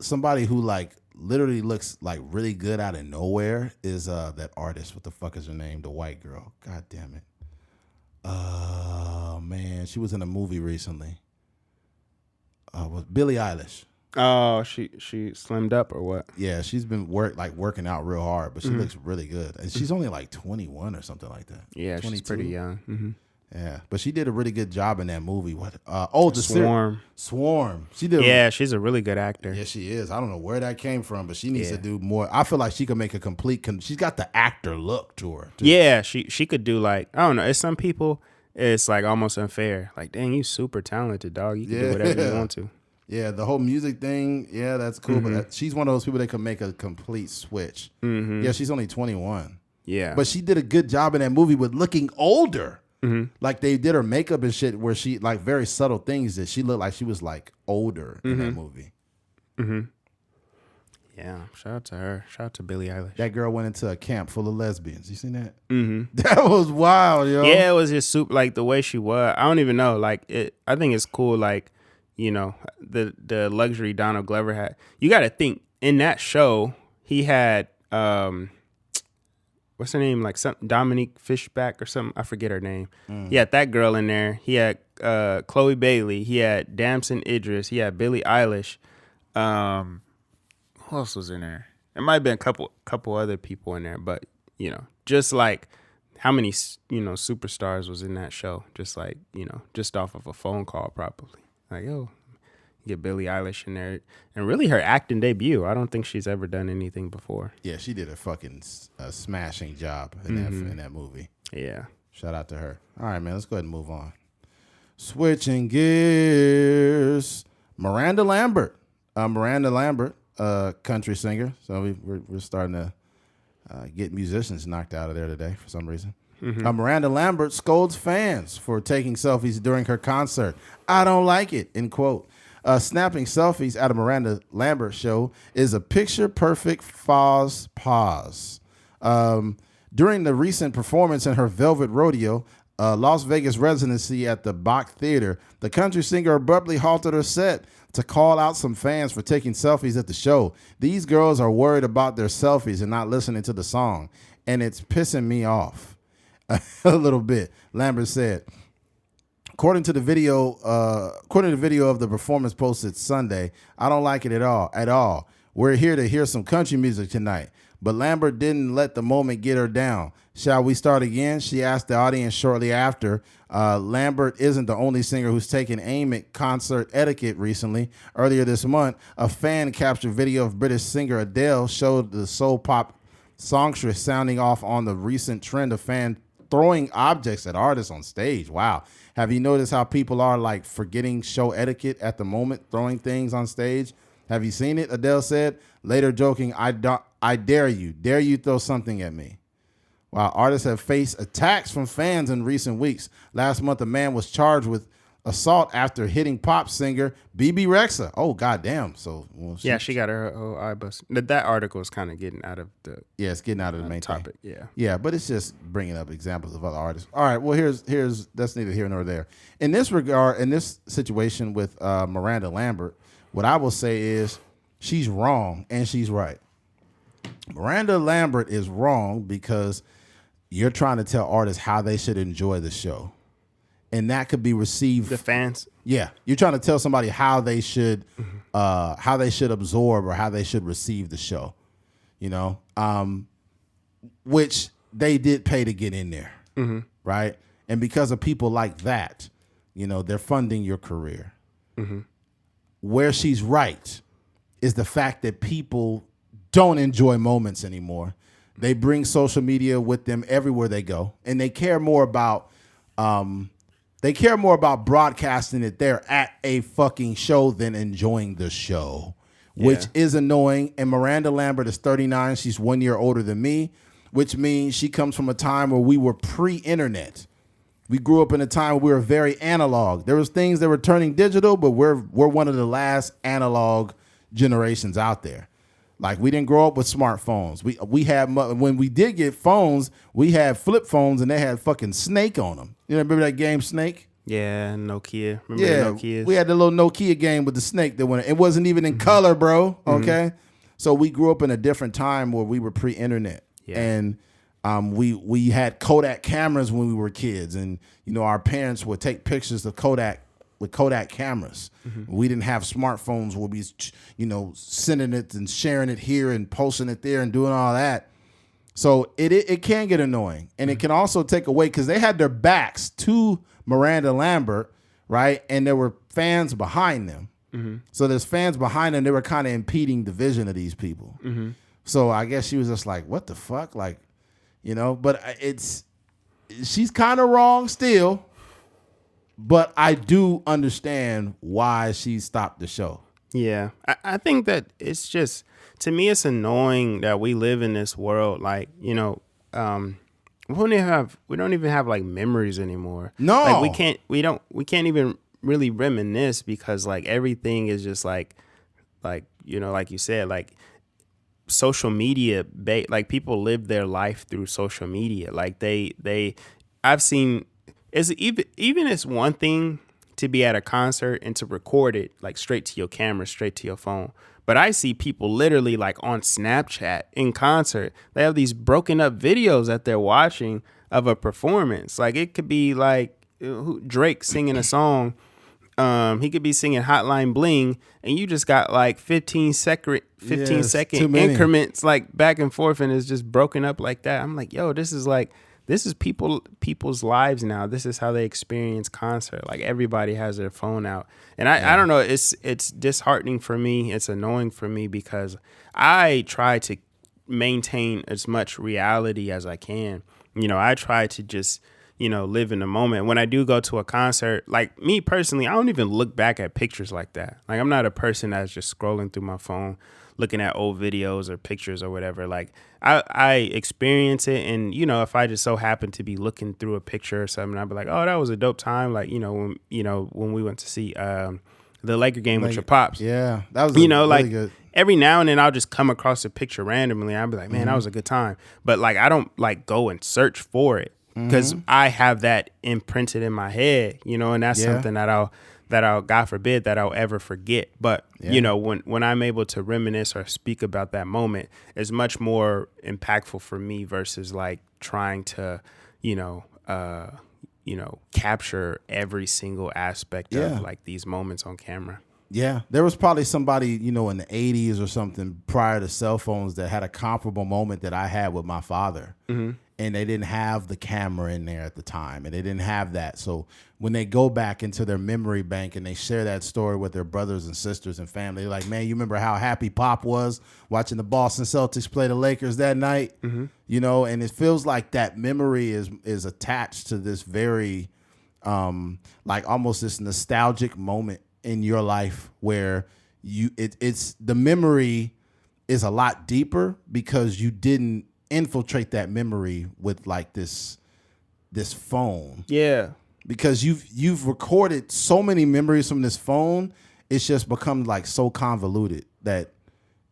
somebody who like literally looks like really good out of nowhere is that artist. What the fuck is her name? The white girl. God damn it. Man, she was in a movie recently. Was Billie Eilish. Oh, she slimmed up or what? Yeah, she's been working out real hard, but she looks really good. And she's only like 21 or something like that. Yeah, 22. She's pretty young. Mm-hmm. Yeah, but she did a really good job in that movie. What? The Swarm. Swarm. She did. Yeah, she's a really good actor. Yeah, she is. I don't know where that came from, but she needs to do more. I feel like she could make a complete. She's got the actor look to her, too. Yeah, she could do like, I don't know. It's some people. It's like almost unfair. Like, dang, you super talented, dog. You can do whatever you want to. Yeah, the whole music thing. Yeah, that's cool. But she's one of those people that can make a complete switch. Mm-hmm. Yeah, she's only 21. Yeah, but she did a good job in that movie with looking older. Mm-hmm. Like they did her makeup and shit where she like very subtle things that she looked like she was like older in that movie. Mm-hmm. Yeah, shout out to her. Shout out to Billie Eilish. That girl went into a camp full of lesbians. You seen that? Mm-hmm. That was wild, yo. Yeah, it was just super. Like the way she was. I don't even know. Like it. I think it's cool. Like, you know, the luxury Donald Glover had. You got to think in that show he had what's her name? Like something Dominique Fishback or something. I forget her name. He had that girl in there. He had Chloe Bailey. He had Damson Idris. He had Billie Eilish. Who else was in there? There might have been a couple other people in there, but you know, just like how many superstars was in that show? Just like, you know, just off of a phone call, probably. Like, yo, get Billie Eilish in there, and really her acting debut. I don't think she's ever done anything before. Yeah, she did a fucking smashing job in that movie. Yeah, shout out to her. All right, man, let's go ahead and move on. Switching gears, Miranda Lambert. Country singer. So we're starting to get musicians knocked out of there today for some reason. Mm-hmm. Miranda Lambert scolds fans for taking selfies during her concert. I don't like it, end quote. Snapping selfies at a Miranda Lambert show is a picture-perfect pause. During the recent performance in her Velvet Rodeo, Las Vegas residency at the Bach Theater, the country singer abruptly halted her set to call out some fans for taking selfies at the show. These girls are worried about their selfies and not listening to the song, and it's pissing me off a little bit, Lambert said. According to the video of the performance posted Sunday, I don't like it at all. We're here to hear some country music tonight. But Lambert didn't let the moment get her down. Shall we start again? She asked the audience shortly after. Lambert isn't the only singer who's taken aim at concert etiquette recently. Earlier this month, a fan captured video of British singer Adele showed the soul pop songstress sounding off on the recent trend of fans throwing objects at artists on stage. Wow. Have you noticed how people are like forgetting show etiquette at the moment, throwing things on stage? Have you seen it? Adele said, later joking, I dare you throw something at me. While artists have faced attacks from fans in recent weeks. Last month, a man was charged with assault after hitting pop singer Bebe Rexha. Oh, goddamn. So, she got her whole eye busted. That article is kind of getting out of the... Yeah, it's getting out of the main topic. Thing. Yeah. Yeah, but it's just bringing up examples of other artists. All right, well, here's that's neither here nor there. In this regard, in this situation with Miranda Lambert, what I will say is she's wrong and she's right. Miranda Lambert is wrong because you're trying to tell artists how they should enjoy the show. And that could be received. The fans? Yeah. You're trying to tell somebody how they should how they should absorb or how they should receive the show, which they did pay to get in there, right? And because of people like that, they're funding your career. Where she's right is the fact that people don't enjoy moments anymore. They bring social media with them everywhere they go, and they care more about broadcasting that they're at a fucking show than enjoying the show, which is annoying. And Miranda Lambert is 39. She's 1 year older than me, which means she comes from a time where we were pre-internet. We grew up in a time where we were very analog. There was things that were turning digital, but we're one of the last analog generations out there. Like, we didn't grow up with smartphones. We had, when we did get phones, we had flip phones and they had fucking Snake on them. You remember that game Snake? Yeah, Nokia. Remember the Nokias? We had the little Nokia game with the snake that went. It wasn't even in color, bro. Okay, so we grew up in a different time where we were pre-internet, and we had Kodak cameras when we were kids, and our parents would take pictures of Kodak with Kodak cameras. We didn't have smartphones where we, sending it and sharing it here and posting it there and doing all that. So it can get annoying, and it can also take away, because they had their backs to Miranda Lambert, right? And there were fans behind them. So there's fans behind them. They were kind of impeding the vision of these people. So I guess she was just like, what the fuck? Like, but she's kind of wrong still. But I do understand why she stopped the show. Yeah. I think that it's just, to me, it's annoying that we live in this world. Like, we don't even have like memories anymore. No. Like we can't even really reminisce, because like everything is just like you said, like social media, like people live their life through social media. Like I've seen, it's even it's one thing to be at a concert and to record it like straight to your camera, straight to your phone. But I see people literally like on Snapchat in concert. They have these broken up videos that they're watching of a performance. Like, it could be like Drake singing a song. He could be singing Hotline Bling, and you just got like 15 second increments like back and forth, and it's just broken up like that. I'm like, yo, this is people's lives now. This is how they experience concert. Like, everybody has their phone out. And I don't know, it's disheartening for me. It's annoying for me, because I try to maintain as much reality as I can. I try to just, live in the moment. When I do go to a concert, like me personally, I don't even look back at pictures like that. Like, I'm not a person that's just scrolling through my phone, looking at old videos or pictures or whatever. Like, I experience it, and if I just so happen to be looking through a picture or something, I'd be like, oh, that was a dope time. Like, when we went to see the Laker game with your pops. Yeah, that was really good. Every now and then I'll just come across a picture randomly. I'll be like, man, that was a good time. But like, I don't like go and search for it, because I have that imprinted in my head, and that's something that I'll God forbid that I'll ever forget. But when I'm able to reminisce or speak about that moment, it's much more impactful for me versus like trying to capture every single aspect of like these moments on camera. Yeah, there was probably somebody, in the 80s or something prior to cell phones that had a comparable moment that I had with my father. And they didn't have the camera in there at the time, and they didn't have that. So when they go back into their memory bank and they share that story with their brothers and sisters and family, they're like, man, you remember how happy Pop was watching the Boston Celtics play the Lakers that night? And it feels like that memory is attached to this very, like almost this nostalgic moment in your life where it's the memory is a lot deeper because you didn't infiltrate that memory with like this phone. Yeah. Because you've recorded so many memories from this phone, it's just become like so convoluted that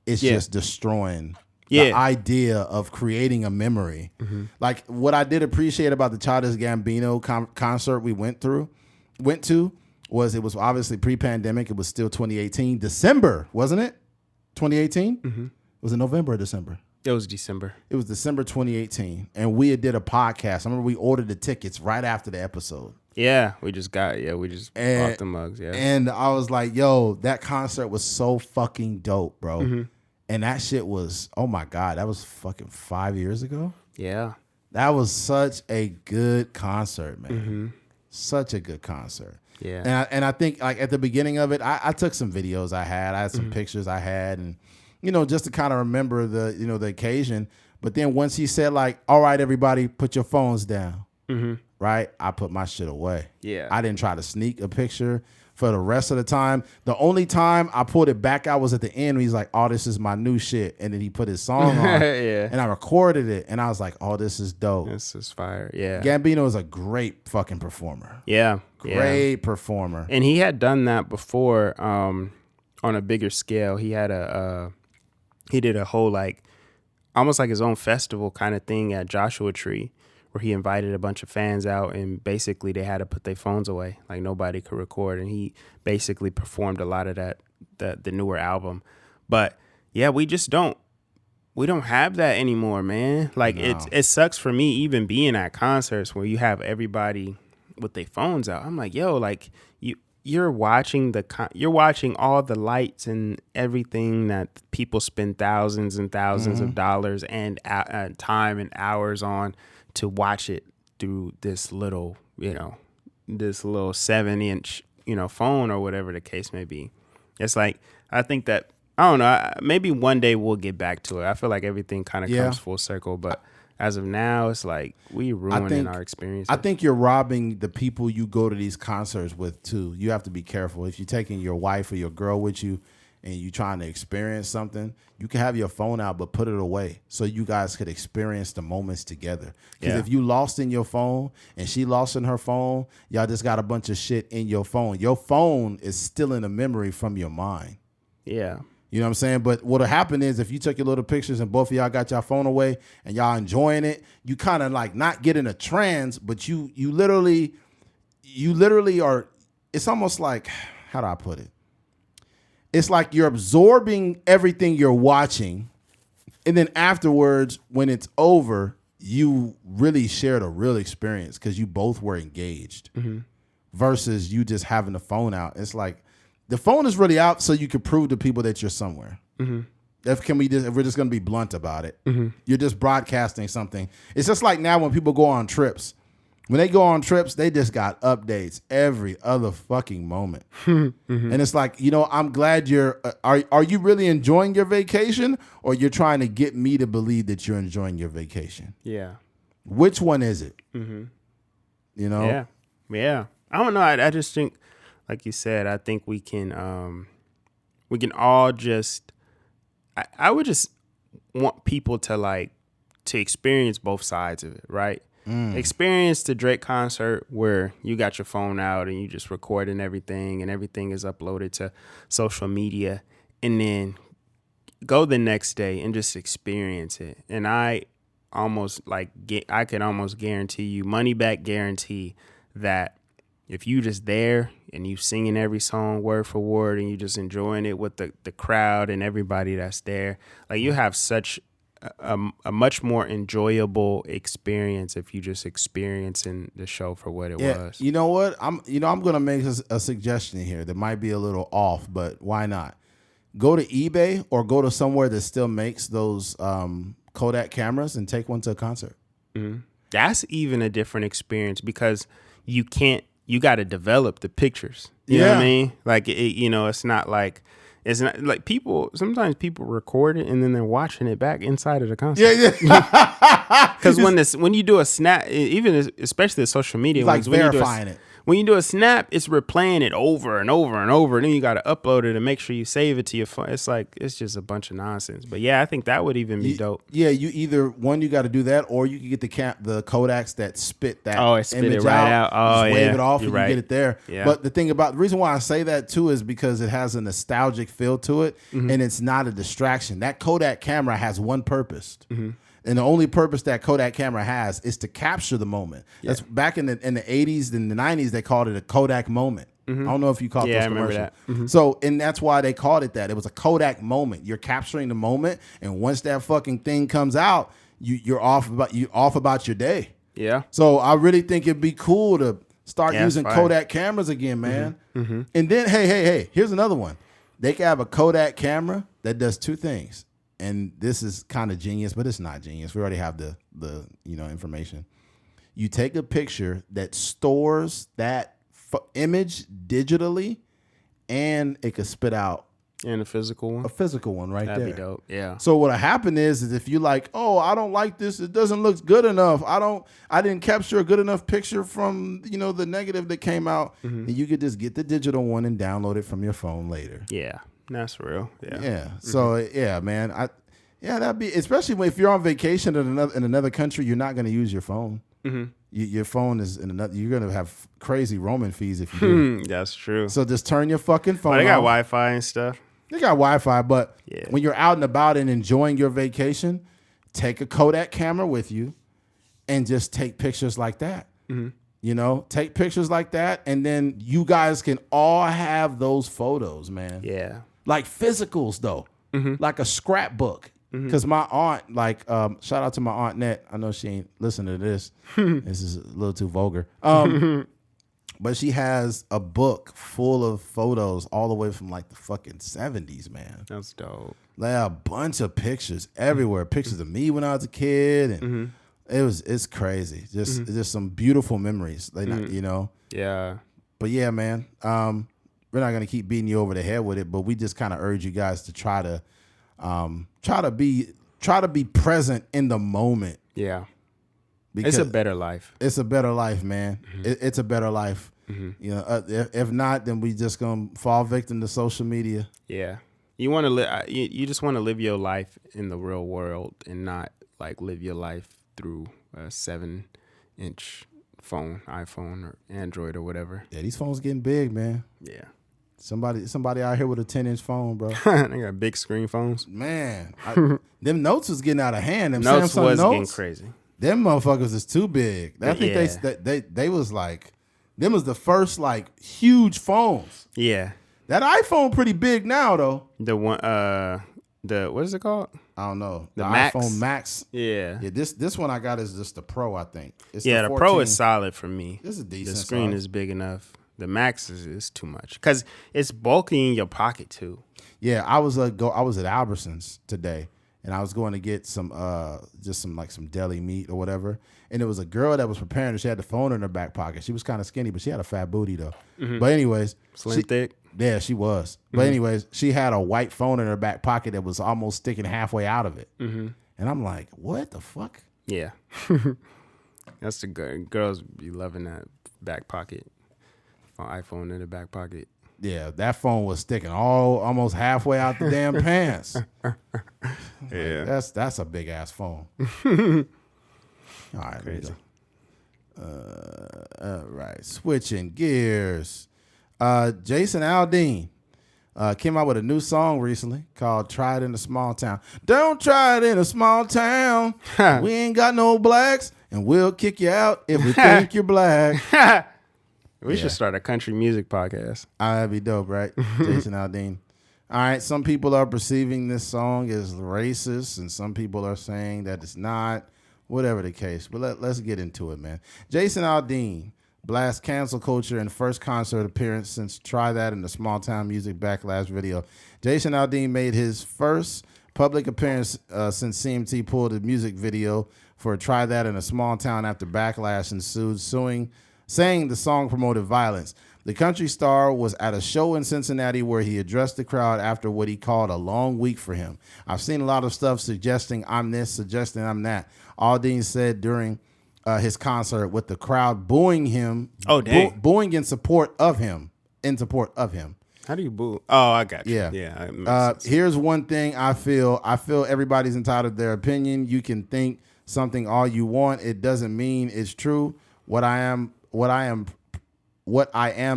it's just destroying the idea of creating a memory. Like, what I did appreciate about the Childish Gambino concert we went to was it was obviously pre-pandemic. It was still 2018. December, wasn't it? 2018? Was it November or December? It was December. It was December 2018. And we did a podcast. I remember we ordered the tickets right after the episode. Yeah, we just bought the mugs. Yeah, and I was like, yo, that concert was so fucking dope, bro. Mm-hmm. And that shit was, oh my God, that was fucking 5 years ago. Yeah, that was such a good concert, man. Mm-hmm. Such a good concert. Yeah, and I think like at the beginning of it, I took some videos I had some pictures I had, and just to kind of remember the occasion. But then once he said like, all right, everybody, put your phones down. Mm-hmm. Right, I put my shit away. Yeah, I didn't try to sneak a picture for the rest of the time. The only time I pulled it back out was at the end when he's like, oh, this is my new shit. And then he put his song on. Yeah. And I recorded it. And I was like, oh, this is dope. This is fire. Yeah. Gambino is a great fucking performer. Yeah. Great performer. And he had done that before on a bigger scale. He had he did a whole like almost like his own festival kind of thing at Joshua Tree, where he invited a bunch of fans out, and basically they had to put their phones away. Like nobody could record. And he basically performed a lot of that, the newer album. But yeah, we don't have that anymore, man. Like no. It sucks for me even being at concerts where you have everybody with their phones out. I'm like, yo, like you're watching all the lights and everything that people spend thousands and thousands of dollars and time and hours on to watch it through this little 7-inch, phone or whatever the case may be. It's like, I think that, I don't know, maybe one day we'll get back to it. I feel like everything kind of comes full circle, but as of now, it's like we ruining our experience. I think you're robbing the people you go to these concerts with too. You have to be careful. If you're taking your wife or your girl with you and you trying to experience something, you can have your phone out, but put it away so you guys could experience the moments together. Because if you lost in your phone and she lost in her phone, y'all just got a bunch of shit in your phone. Your phone is still in a memory from your mind. Yeah. You know what I'm saying? But what'll happen is if you took your little pictures and both of y'all got your phone away and y'all enjoying it, you kind of like not get in a trance, but you literally are, it's almost like, how do I put it? It's like you're absorbing everything you're watching, and then afterwards, when it's over, you really shared a real experience because you both were engaged versus you just having the phone out. It's like the phone is really out so you can prove to people that you're somewhere. Mm-hmm. If we're just going to be blunt about it, you're just broadcasting something. It's just like now when people go on trips. When they go on trips, they just got updates every other fucking moment. And it's like, I'm glad are you really enjoying your vacation, or you're trying to get me to believe that you're enjoying your vacation? Yeah. Which one is it? Yeah. Yeah. I don't know. I just think, like you said, I think we can all just, I would just want people to experience both sides of it, right? Experience the Drake concert where you got your phone out and you just recording everything and everything is uploaded to social media, and then go the next day and just experience it. And I can almost guarantee you, money back guarantee, that if you just there and you singing every song word for word and you just enjoying it with the crowd and everybody that's there, like you have such a much more enjoyable experience if you just experiencing the show for what it was. You know what? I'm gonna make a suggestion here that might be a little off, but why not? Go to eBay or go to somewhere that still makes those Kodak cameras and take one to a concert. Mm-hmm. That's even a different experience because you got to develop the pictures. You know what I mean? Like it's not like. It's not like sometimes people record it and then they're watching it back inside of the concert. Yeah. Because when you do a snap, even especially the social media ones, verifying it. When you do a snap, it's replaying it over and over and over. And then you got to upload it and make sure you save it to your phone. It's just a bunch of nonsense. But yeah, I think that would even be dope. Yeah, you got to do that, or you can get the Kodaks that spit that image it right out. Oh, just wave it off and you get it there. Yeah. But the reason why I say that too is because it has a nostalgic feel to it, and it's not a distraction. That Kodak camera has one purpose. And the only purpose that Kodak camera has is to capture the moment. Yeah. That's back in the 80s and the 90s, they called it a Kodak moment. I don't know if you caught those commercials. That. So, and that's why they called it that. It was a Kodak moment. You're capturing the moment, and once that fucking thing comes out, you're off about your day. Yeah. So I really think it'd be cool to Start using Kodak cameras again, man. And then, hey, here's another one. They can have a Kodak camera that does two things. And this is kind of genius, but it's not genius. We already have the information. You take a picture that stores that image digitally, and it could spit out and a physical one. A physical one right there. That'd be dope. Yeah. So what'll happen is if you like, oh, I don't like this, it doesn't look good enough. I didn't capture a good enough picture from, the negative that came out. And you could just get the digital one and download it from your phone later. Yeah. That's real. Yeah. Yeah. So yeah, man. That'd be, especially if you're on vacation in another country, you're not going to use your phone. Your phone is in another. You're gonna have crazy roaming fees if you do. That's true. So just turn your fucking phone off. They got Wi-Fi and stuff. They got Wi-Fi, but when you're out and about and enjoying your vacation, take a Kodak camera with you and just take pictures like that. Take pictures like that, and then you guys can all have those photos, man. Yeah, like physicals though, like a scrapbook. Because my aunt, shout out to my aunt Net. I know she ain't listening to this. This is a little too vulgar. But she has a book full of photos all the way from the fucking 70s, man. That's dope. A bunch of pictures everywhere. Pictures of me when I was a kid. And it's crazy. Just some beautiful memories. Yeah. But yeah, man. We're not going to keep beating you over the head with it, but we just kind of urge you guys to try to be present in the moment. Yeah. Because it's a better life. It's a better life, man. It's a better life. If not, then we just gonna fall victim to social media. Yeah. You want to live. You just want to live your life in the real world and not live your life through a 7-inch phone, iPhone or Android or whatever. Yeah, these phones getting big, man. Yeah. Somebody out here with a 10-inch phone, bro. They got big screen phones. Man, them notes was getting out of hand. Them notes Samsung was notes, getting crazy. Them motherfuckers is too big. I think they was them was the first huge phones. Yeah. That iPhone pretty big now though. The one, what is it called? I don't know. The Max? iPhone Max. Yeah. Yeah. This one I got is just the Pro. I think. It's the Pro is solid for me. This is decent. The screen is big enough. The Max is too much because it's bulky in your pocket too. Yeah, I was at Albertsons today, and I was going to get some some deli meat or whatever. And there was a girl that was preparing. She had the phone in her back pocket. She was kind of skinny, but she had a fat booty though. But anyways, slim thick. Yeah, she was. But anyways, she had a white phone in her back pocket that was almost sticking halfway out of it. And I'm like, what the fuck? Yeah, that's the good. Girls be loving that back pocket. iPhone in the back pocket. Yeah, that phone was sticking almost halfway out the damn pants. Yeah, that's a big ass phone. All right, crazy. All right, switching gears. Jason Aldean came out with a new song recently called "Try It in a Small Town." Don't try it in a small town. We ain't got no blacks, and we'll kick you out if we think you're black. We should start a country music podcast. That'd be dope, right? Jason Aldean. All right, some people are perceiving this song as racist, and some people are saying that it's not. Whatever the case, but let's get into it, man. Jason Aldean blasts cancel culture in first concert appearance since Try That in the Small Town Music Backlash video. Jason Aldean made his first public appearance since CMT pulled a music video for Try That in a Small Town after backlash ensued, saying the song promoted violence. The country star was at a show in Cincinnati where he addressed the crowd after what he called a long week for him. I've seen a lot of stuff suggesting I'm this, suggesting I'm that. Aldean said during his concert with the crowd booing him. Oh, dang. Booing in support of him. How do you boo? Oh, I got you. Yeah. Yeah. Here's one thing I feel everybody's entitled to their opinion. You can think something all you want. It doesn't mean it's true. What I am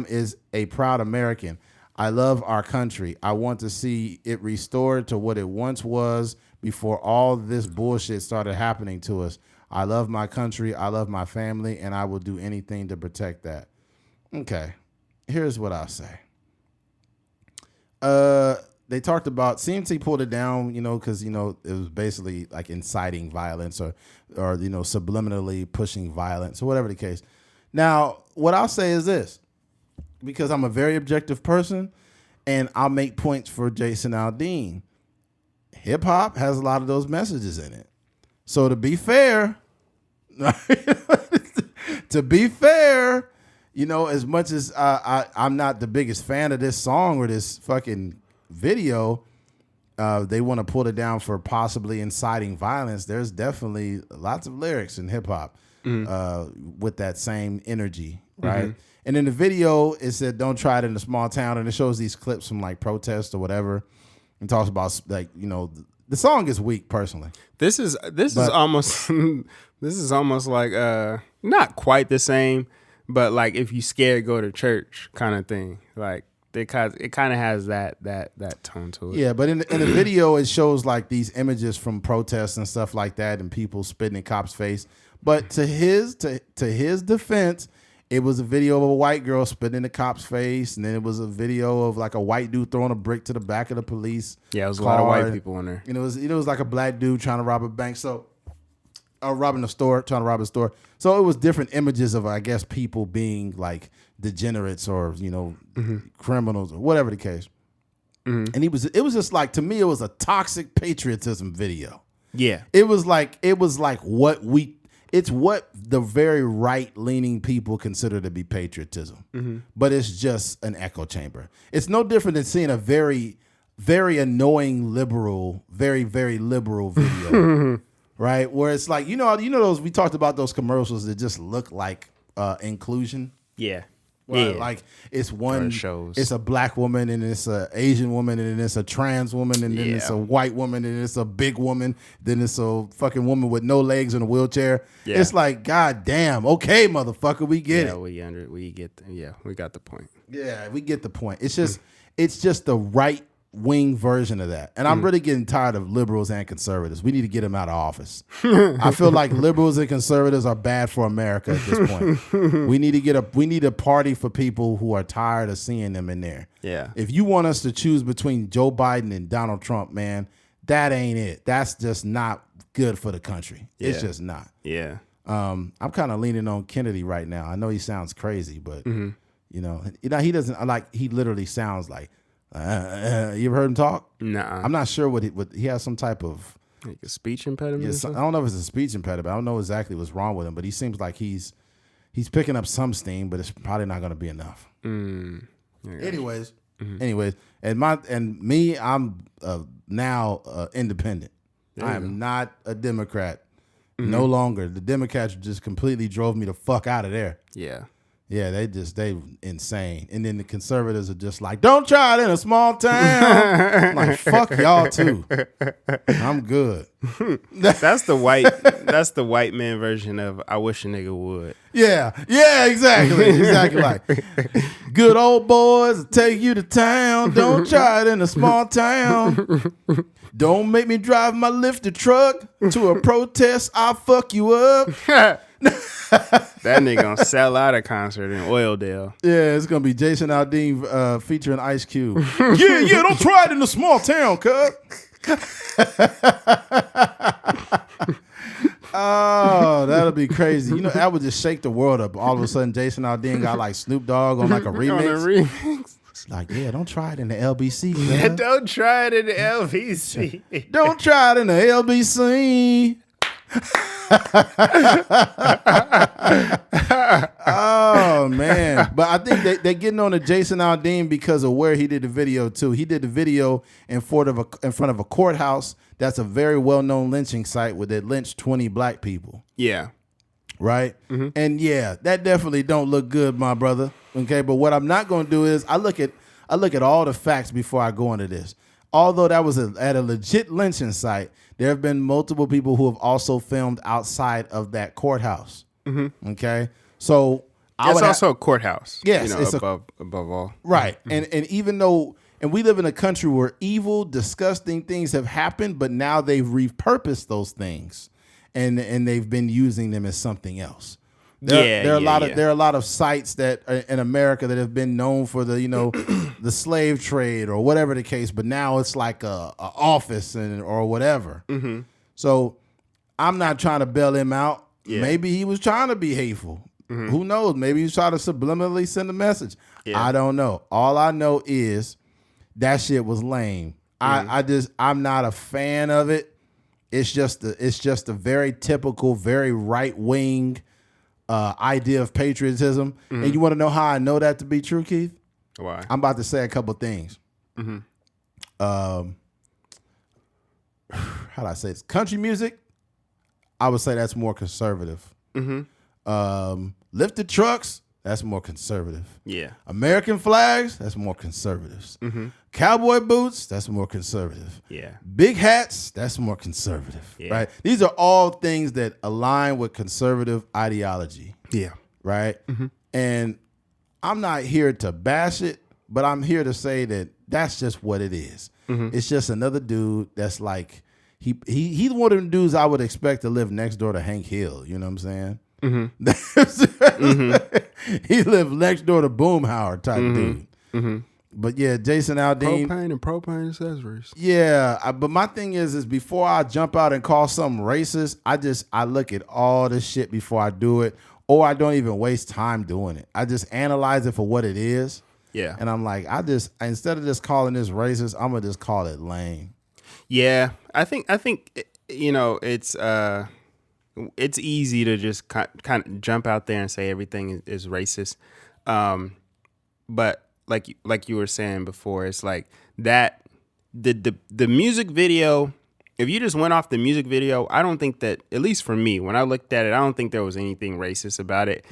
is a proud American. I love our country. I want to see it restored to what it once was before all this bullshit started happening to us. I love my country. I love my family, and I will do anything to protect that. Okay, here's what I'll say. They talked about CMT pulled it down, because it was basically like inciting violence or subliminally pushing violence or whatever the case. Now, what I'll say is this, because I'm a very objective person, and I'll make points for Jason Aldean. Hip hop has a lot of those messages in it. So to be fair, as much as I'm not the biggest fan of this song or this fucking video, they want to pull it down for possibly inciting violence. There's definitely lots of lyrics in hip hop with that same energy, right? Mm-hmm. And in the video, it said, "Don't try it in a small town," and it shows these clips from like protests or whatever, and talks about like the song is weak personally. This is almost like not quite the same, but like if you scared, go to church kind of thing. Like it kind of has that tone to it. Yeah, but in the video, it shows like these images from protests and stuff like that, and people spitting in cops' face. But to his defense, it was a video of a white girl spitting in the cop's face, and then it was a video of like a white dude throwing a brick to the back of the police. Yeah, it was a lot of white people in there. And it was like a black dude trying to rob a bank. So, trying to rob a store. So it was different images of, I guess, people being like degenerates or criminals or whatever the case. Mm-hmm. And it was just like, to me, it was a toxic patriotism video. Yeah, it was like it's what the very right-leaning people consider to be patriotism, but it's just an echo chamber. It's no different than seeing a very, very annoying liberal, very, very liberal video, right? Where it's like, those, we talked about those commercials that just look like inclusion. Yeah. Right? Yeah. Like it's a black woman and it's an Asian woman and then it's a trans woman and then it's a white woman and it's a big woman. Then it's a fucking woman with no legs in a wheelchair. Yeah. It's like, God damn. Okay, motherfucker, we get it. We got the point. Yeah, we get the point. It's just the right wing version of that. And I'm really getting tired of liberals and conservatives. We need to get them out of office. I feel like liberals and conservatives are bad for America at this point. We need a party for people who are tired of seeing them in there. Yeah. If you want us to choose between Joe Biden and Donald Trump, man, that ain't it. That's just not good for the country. Yeah. It's just not. Yeah. I'm kind of leaning on Kennedy right now. I know he sounds crazy, but he doesn't, like, he literally sounds like, you ever heard him talk? Nah. I'm not sure what he has some type of like a speech impediment. I don't know if it's a speech impediment. I don't know exactly what's wrong with him, but he seems like he's picking up some steam, but it's probably not going to be enough. Anyways, and me, I'm now independent. I am not a Democrat no longer. The Democrats just completely drove me the fuck out of there. Yeah. Yeah, they insane. And then the conservatives are just like, don't try it in a small town. I'm like, fuck y'all too. I'm good. That's the white man version of I wish a nigga would. Yeah, exactly. Like, good old boys will take you to town. Don't try it in a small town. Don't make me drive my lifted truck to a protest. I'll fuck you up. That nigga gonna sell out a concert in Oildale. Yeah, it's gonna be Jason Aldean featuring Ice Cube. yeah, don't try it in a small town, cuz. Oh, that'll be crazy. That would just shake the world up. All of a sudden, Jason Aldean got like Snoop Dogg on like a remix. It's like, yeah, don't try it in the LBC. Yeah, don't try it in the LBC. Don't try it in the LBC. Oh man, but I think they're getting on to Jason Aldean because of where he did the video too. He did the video in front of a courthouse. That's a very well-known lynching site where they lynched 20 black people. Yeah, right. Mm-hmm. And yeah, that definitely don't look good, my brother. Okay, but what I'm not going to do is I look at all the facts before I go into this. Although that was at a legit lynching site, there have been multiple people who have also filmed outside of that courthouse. Mm-hmm. Okay, so it's also a courthouse. Yes, it's above all. Right, mm-hmm. and even though we live in a country where evil, disgusting things have happened, but now they've repurposed those things, and they've been using them as something else. There are a lot of sites that in America that have been known for the the slave trade or whatever the case, but now it's like a office or whatever. Mm-hmm. So I'm not trying to bail him out. Yeah. Maybe he was trying to be hateful. Who knows? Maybe he's trying to subliminally send a message. Yeah. I don't know. All I know is that shit was lame. I'm not a fan of it. It's just a very typical, very right wing idea of patriotism. And you want to know how I know that to be true, Keith? Why? I'm about to say a couple things. How do I say this? Country music, I would say that's more conservative. Lifted trucks, that's more conservative. Yeah. American flags, that's more conservatives. Cowboy boots, that's more conservative. Yeah. Big hats, that's more conservative. Yeah. Right? These are all things that align with conservative ideology. Yeah. Right? And I'm not here to bash it, but I'm here to say that that's just what it is. It's just another dude that's like, he's one of them dudes I would expect to live next door to Hank Hill. You know what I'm saying? He lived next door to Boomhauer type dude. But yeah, Jason Aldean. Propane and propane accessories. Yeah, but my thing is before I jump out and call something racist, I look at all this shit before I do it, or I don't even waste time doing it. I just analyze it for what it is. Yeah. And I'm like, instead of just calling this racist, I'm gonna just call it lame. Yeah, I think it's easy to just kind of jump out there and say everything is racist, but like you were saying before, it's like that the music video. If you just went off the music video, I don't think that, at least for me, when I looked at it, I don't think there was anything racist about it.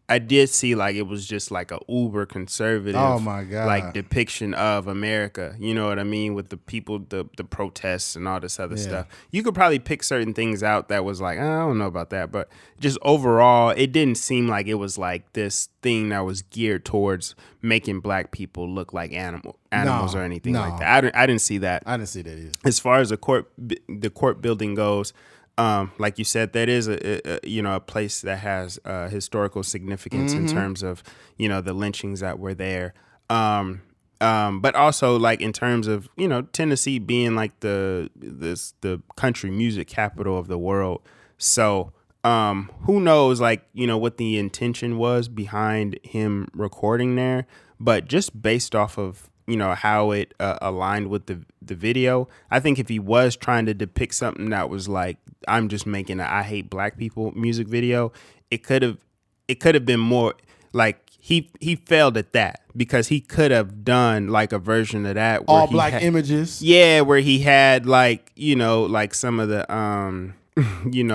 I did see like it was just like a uber conservative, oh my God, like depiction of America. You know what I mean? With the people, the protests and all this other stuff. You could probably pick certain things out that was like, I don't know about that, but just overall, it didn't seem like it was like this thing that was geared towards making black people look like animals or anything like that. I didn't see that. I didn't see that either. As far as the court building goes. Like you said, that is a place that has historical significance in terms of, the lynchings that were there. But also like in terms of, Tennessee being like the country music capital of the world. So who knows, like, what the intention was behind him recording there. But just based off of, how it aligned with the video. I think if he was trying to depict something that was like, I'm just making I hate black people music video, it could have been more like he failed at that, because he could have done like a version of that where all black images. Yeah, where he had like, like some of the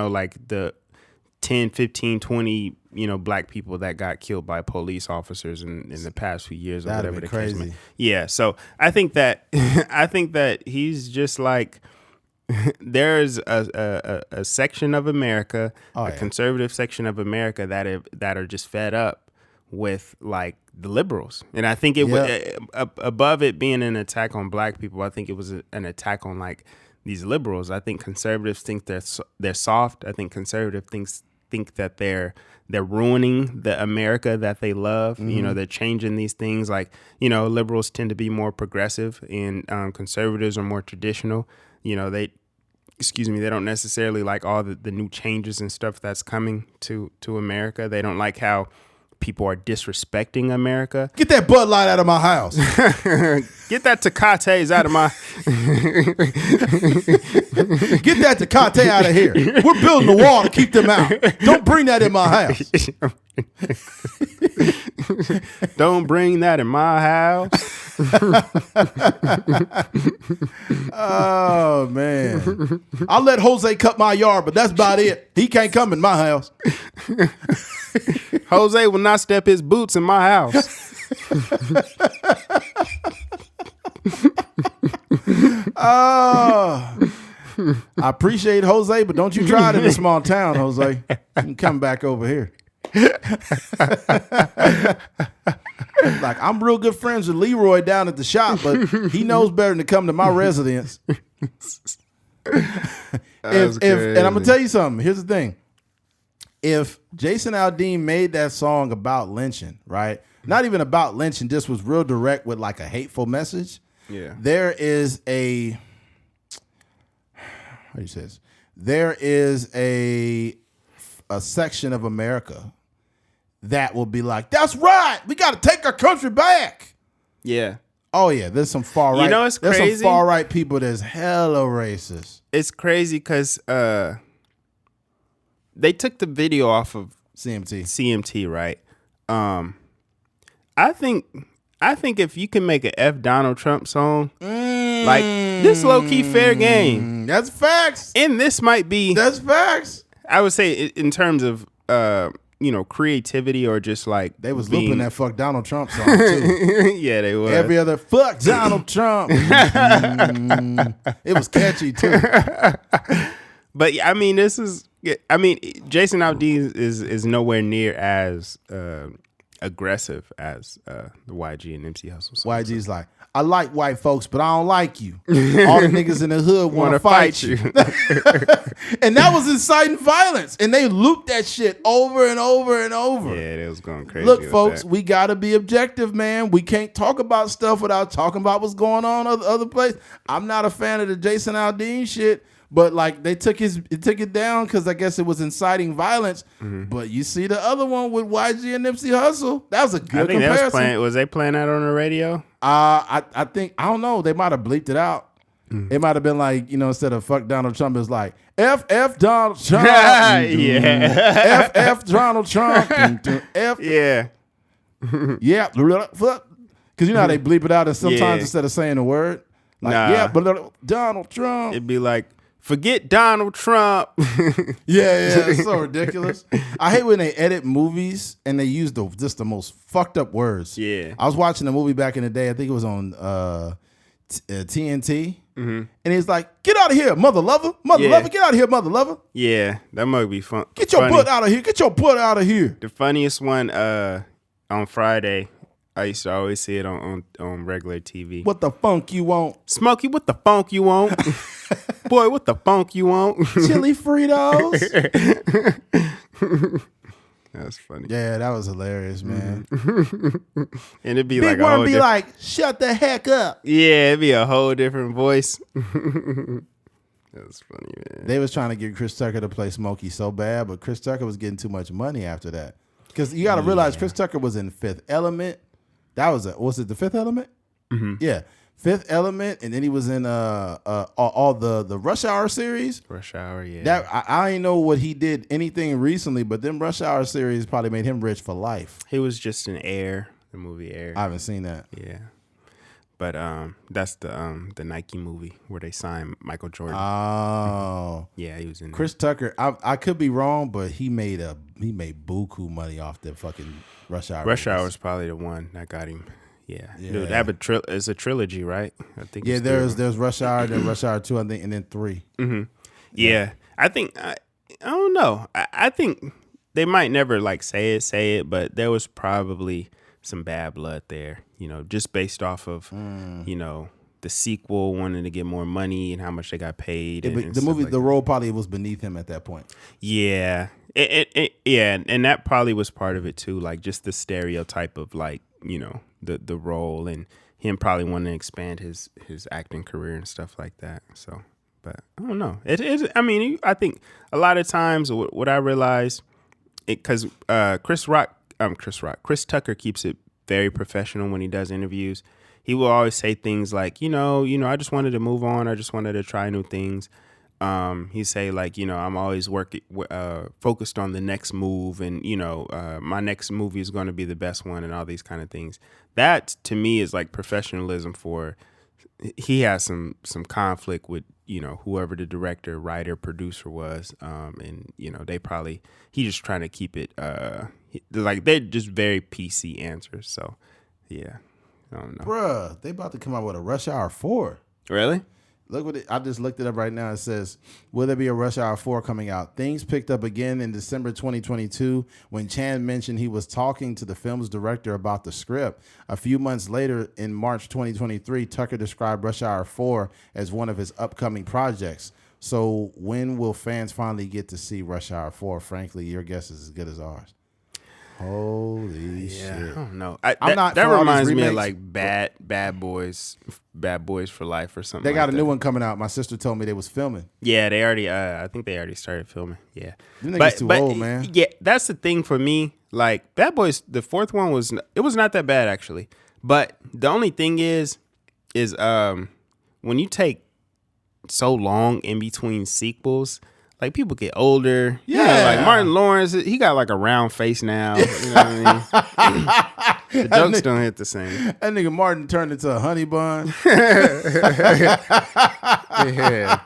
like the 10, 15, 20 black people that got killed by police officers in the past few years or That'd whatever be the case crazy. may be. Yeah, so I think that he's just like, there's a section of America, conservative section of America that are just fed up with like the liberals, and I think it was above it being an attack on black people. I think it was an attack on like these liberals. I think conservatives think they're soft. I think conservative think that they're ruining the America that they love. They're changing these things. Like, liberals tend to be more progressive, and conservatives are more traditional. They don't necessarily like all the new changes and stuff that's coming to America. They don't like how people are disrespecting America. Get that Bud Light out of my house. Get that Tecates out of my... Get that Tecate out of here. We're building a wall to keep them out. Don't bring that in my house. Don't bring that in my house. Oh, man. I'll let Jose cut my yard, but that's about it. He can't come in my house. Jose will not step his boots in my house. Oh, I appreciate Jose, but don't you try it in a small town, Jose. You can come back over here. Like, I'm real good friends with Leroy down at the shop, but he knows better than to come to my residence. And I'm gonna tell you something. Here's the thing. If Jason Aldean made that song about lynching, right? Not even about lynching, just was real direct with like a hateful message. Yeah. There is a section of America that will be like, that's right. We got to take our country back. Yeah. Oh, yeah. There's some far right. You know, it's crazy. There's some far right people that's hella racist. It's crazy because they took the video off of CMT, right? I think if you can make an F Donald Trump song, like this low key fair game. That's facts. And this might be. That's facts. I would say in terms of creativity or just like they was looping that fuck Donald Trump song too. Yeah, they were. Every other fuck Donald Trump. It was catchy too. But I mean, Jason Aldean is nowhere near as aggressive as the YG and MC Hustle song. YG's like, I like white folks, but I don't like you. All the niggas in the hood want to fight you. And that was inciting violence. And they looped that shit over and over and over. Yeah, it was going crazy. Look, folks, we got to be objective, man. We can't talk about stuff without talking about what's going on other places. I'm not a fan of the Jason Aldean shit. But like they took it down because I guess it was inciting violence. Mm-hmm. But you see the other one with YG and Nipsey Hussle. That was a good comparison. Was they playing that on the radio? I think I don't know. They might have bleeped it out. Mm. It might have been like, instead of fuck Donald Trump, it's like FF Donald Trump. Yeah. FF Donald Trump. F. Yeah. Yeah. Fuck. Because you know how they bleep it out, and sometimes instead of saying the word, like but Donald Trump. It'd be like, forget Donald Trump. Yeah, it's so ridiculous. I hate when they edit movies and they use just the most fucked up words. Yeah. I was watching a movie back in the day. I think it was on TNT. Mm-hmm. And he's like, get out of here, mother lover. Mother lover, get out of here, mother lover. Yeah, that might be fun. Get your butt out of here. Get your butt out of here. The funniest one on Friday, I used to always see it on regular TV. What the funk you want? Smokey, what the funk you want? Boy, what the funk you want? Chili Fritos. That's funny. Yeah, that was hilarious, man. And it'd be Big like Worm be like, shut the heck up. Yeah, it'd be a whole different voice. That's funny, man. They was trying to get Chris Tucker to play Smokey so bad, but Chris Tucker was getting too much money after that. Because you got to realize Chris Tucker was in Fifth Element. Was it the Fifth Element? Mm-hmm. Yeah. Fifth Element, and then he was in all the Rush Hour series. Rush Hour, yeah. That I ain't know what he did anything recently, but them Rush Hour series probably made him rich for life. He was just in Air, the movie Air. I haven't seen that. Yeah, but that's the Nike movie where they signed Michael Jordan. Oh, yeah, he was in Chris Tucker. I could be wrong, but he made buku money off the fucking Rush Hour. Rush Hour is probably the one that got him. Yeah. Dude, that it's a trilogy, right? I think. Yeah, there's Rush Hour, then Rush Hour 2, I think, and then 3. Mm-hmm. Yeah, I think I don't know. I think they might never like say it, but there was probably some bad blood there. Just based off of the sequel wanting to get more money and how much they got paid. And the movie, the role probably was beneath him at that point. Yeah, and that probably was part of it too. Like just the stereotype of like the role and him probably wanting to expand his acting career and stuff like that. So, but I don't know. I think a lot of times what I realized, because Chris Tucker keeps it very professional when he does interviews. He will always say things like, I just wanted to move on. I just wanted to try new things. He say like, I'm always focused on the next move, and my next movie is going to be the best one, and all these kind of things. That to me is like professionalism. He has some conflict with whoever the director, writer, producer was, and he just trying to keep it like they're just very PC answers. So yeah, I don't know. Bruh, they about to come out with a Rush Hour 4. Really? Look what I just looked it up right now. It says, will there be a Rush Hour 4 coming out? Things picked up again in December 2022 when Chan mentioned he was talking to the film's director about the script. A few months later, in March 2023, Tucker described Rush Hour 4 as one of his upcoming projects. So when will fans finally get to see Rush Hour 4? Frankly, your guess is as good as ours. Holy shit! I don't know. That reminds me of like bad boys for life or something. They got a new one coming out. My sister told me they was filming. Yeah, they already. I think they already started filming. Yeah, you niggas too old, man. Yeah, that's the thing for me. Like Bad Boys, the fourth one was not that bad actually. But the only thing is when you take so long in between sequels. Like, people get older. Yeah. You know, like, Martin Lawrence, he got, like, a round face now. You know what I mean? The jokes don't hit the same. That nigga Martin turned into a honey bun. Yeah.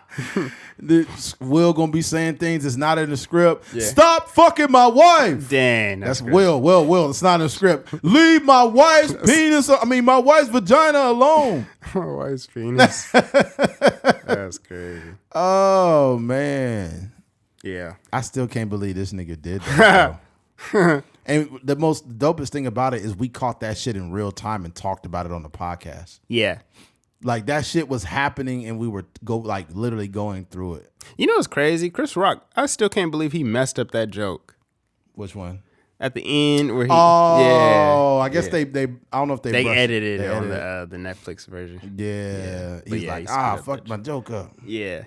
Will gonna be saying things that's not in the script. Yeah. Stop fucking my wife. Damn. That's Will. It's not in the script. Leave my wife's my wife's vagina alone. My wife's penis. That's crazy. Oh, man. Yeah. I still can't believe this nigga did that. And the most dopest thing about it is we caught that shit in real time and talked about it on the podcast. Yeah. Like, that shit was happening and we were literally going through it. You know what's crazy? Chris Rock, I still can't believe he messed up that joke. Which one? At the end where he I guess they I don't know if they edited it on the Netflix version. Yeah. He's like, fucked my joke up. Yeah.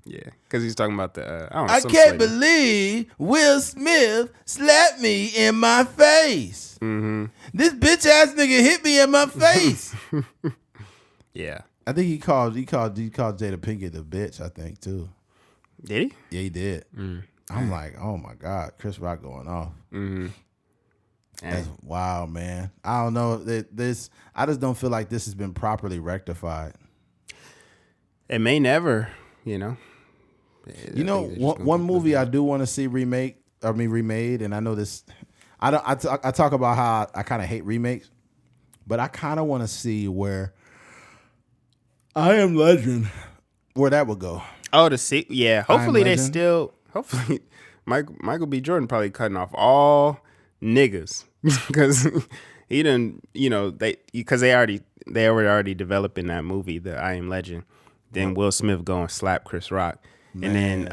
Yeah. Because he's talking about the I can't believe Will Smith slapped me in my face. Mm-hmm. This bitch ass nigga hit me in my face. Yeah. I think he called Jada Pinkett the bitch, I think, too. Did he? Yeah, he did. I'm like, oh my God, Chris Rock going off. Mm-hmm. That's wild, man. I don't know. I just don't feel like this has been properly rectified. It may never, you know. One movie I do want to see remade, and I know this. I talk about how I kind of hate remakes, but I kind of want to see where I Am Legend, where that would go. Oh, yeah. Hopefully hopefully Michael B. Jordan probably cutting off all niggas because he didn't, because they were already developing that movie, the I Am Legend. Then Will Smith go and slap Chris Rock, man.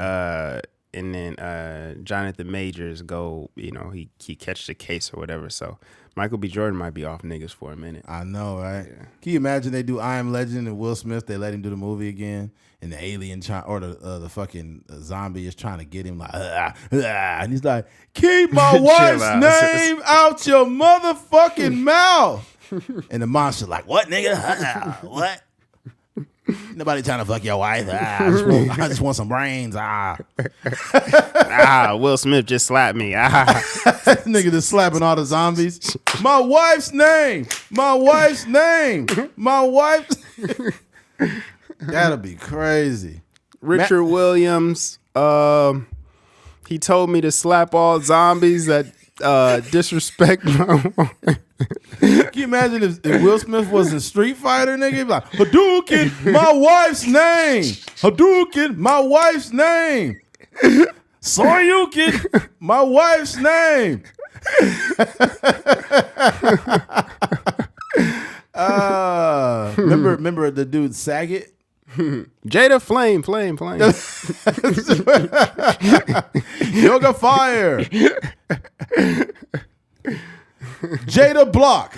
and then Jonathan Majors go, he catch the case or whatever. So Michael B. Jordan might be off niggas for a minute. I know, right? Yeah. Can you imagine they do I Am Legend and Will Smith, they let him do the movie again, and the alien the fucking zombie is trying to get him like, and he's like, keep my wife's name out your motherfucking mouth. And the monster's like, what, nigga? What? Nobody trying to fuck your wife. I just want some brains. Will Smith just slapped me. Nigga just slapping all the zombies. My wife's name. My wife's name. My wife's. That'll be crazy. Richard Williams. He told me to slap all zombies that disrespect my wife. Can you imagine if Will Smith was a Street Fighter, nigga? He'd be like, Hadouken, my wife's name. Hadouken, my wife's name. Soryuken, my wife's name. Remember the dude Saget? Jada Flame. Yoga Fire. Jada Block.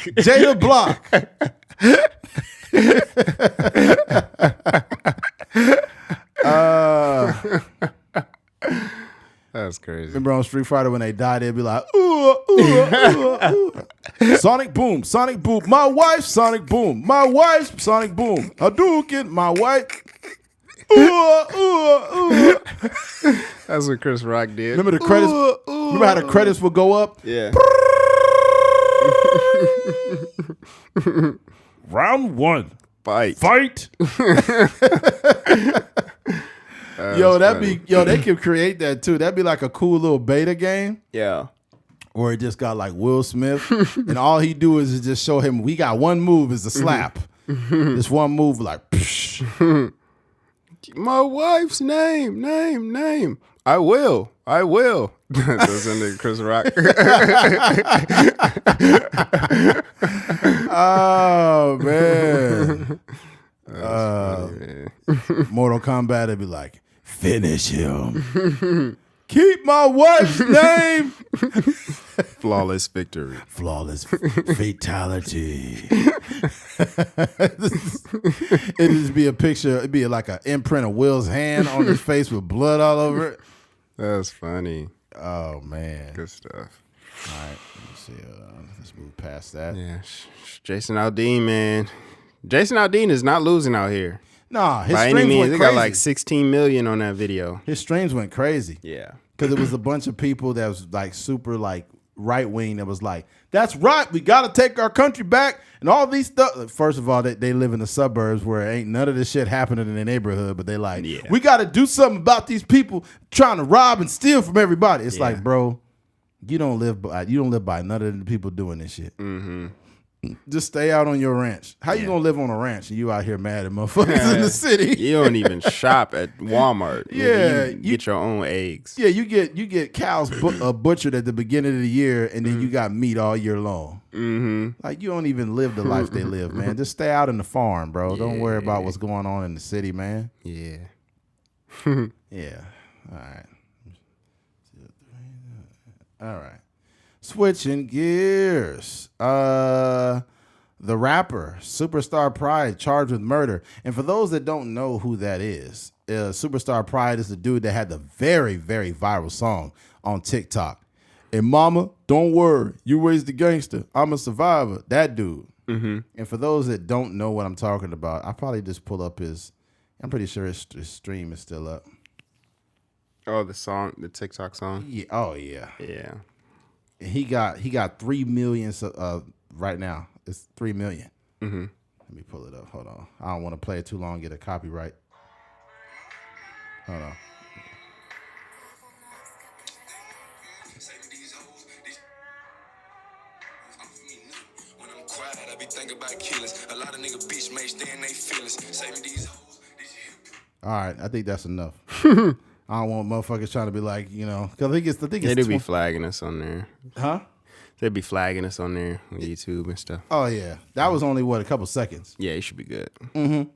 That's crazy. Remember on Street Fighter when they die, they'd be like, ooh. Sonic Boom. My wife's Sonic Boom. Hadouken, my wife. That's what Chris Rock did. Remember the credits? Remember how the credits would go up? Yeah. Round 1. Fight. They could create that too. That'd be like a cool little beta game. Yeah. Or it just got like Will Smith, and all he do is just show him we got one move is the slap. This one move like. Psh. My wife's name. I will. That's under Chris Rock. Oh man. Funny, man. Mortal Kombat would be like, finish him. Keep my wife's name. Flawless victory. Flawless fatality. It'd just be a picture. It'd be like an imprint of Will's hand on his face with blood all over it. That's funny. Oh, man. Good stuff. All right. Let me see. Let's move past that. Yeah. Jason Aldean, man. Jason Aldean is not losing out here. Nah, his by streams any means. went They crazy. got like 16 million on that video. His streams went crazy. Yeah. Because it was a bunch of people that was like super like right wing that was like, that's right, we got to take our country back and all these stuff. First of all, they live in the suburbs where ain't none of this shit happening in their neighborhood, but they like, we got to do something about these people trying to rob and steal from everybody. It's like, bro, you don't live by none of the people doing this shit. Mm-hmm. Just stay out on your ranch. How you gonna live on a ranch and you out here mad at motherfuckers in the city? You don't even shop at Walmart. Yeah, you get your own eggs. Yeah, you get cows butchered at the beginning of the year, and then you got meat all year long. Mm-hmm. Like you don't even live the life they live, man. Just stay out in the farm, bro. Yeah. Don't worry about what's going on in the city, man. Yeah. Yeah. All right. All right. Switching gears. The rapper, Superstar Pride, charged with murder. And for those that don't know who that is, Superstar Pride is the dude that had the very, very viral song on TikTok. And mama, don't worry, you raised the gangster. I'm a survivor. That dude. Mm-hmm. And for those that don't know what I'm talking about, I'll probably just pull up I'm pretty sure his stream is still up. Oh, the TikTok song? Yeah. Oh, yeah. Yeah. He got 3 million right now. It's 3 million. Mm-hmm. Let me pull it up. Hold on. I don't want to play it too long. Get a copyright. Hold on. When I'm quiet, I be thinking about killers. A lot of nigga bitch may stay in they feelings. Saving these hoes. All right, I think that's enough. I don't want motherfuckers trying to be like, because I think it's they'd be flagging us on there. Huh? They'd be flagging us on there on YouTube and stuff. Oh yeah, that was only a couple seconds. Yeah, it should be good. Mm-hmm.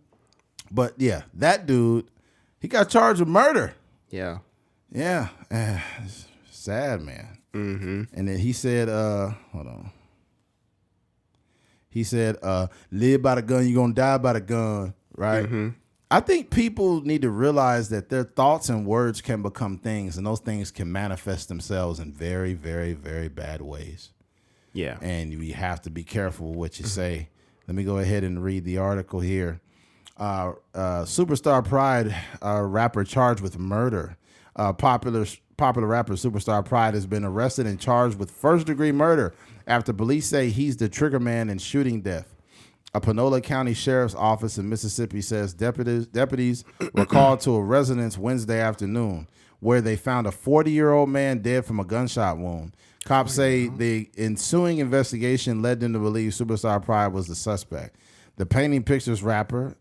But yeah, that dude, he got charged with murder. Yeah. Yeah, it's sad, man. Mm-hmm. And then he said, hold on. He said, live by the gun, you're gonna die by the gun, right? Mm-hmm. I think people need to realize that their thoughts and words can become things, and those things can manifest themselves in very, very, very bad ways. Yeah. And we have to be careful what you say. Let me go ahead and read the article here. Superstar Pride, rapper charged with murder. Popular rapper Superstar Pride has been arrested and charged with first-degree murder after police say he's the trigger man in shooting death. A Panola County Sheriff's Office in Mississippi says deputies were called to a residence Wednesday afternoon where they found a 40-year-old man dead from a gunshot wound. Cops say the ensuing investigation led them to believe Superstar Pride was the suspect. The Painting Pictures rapper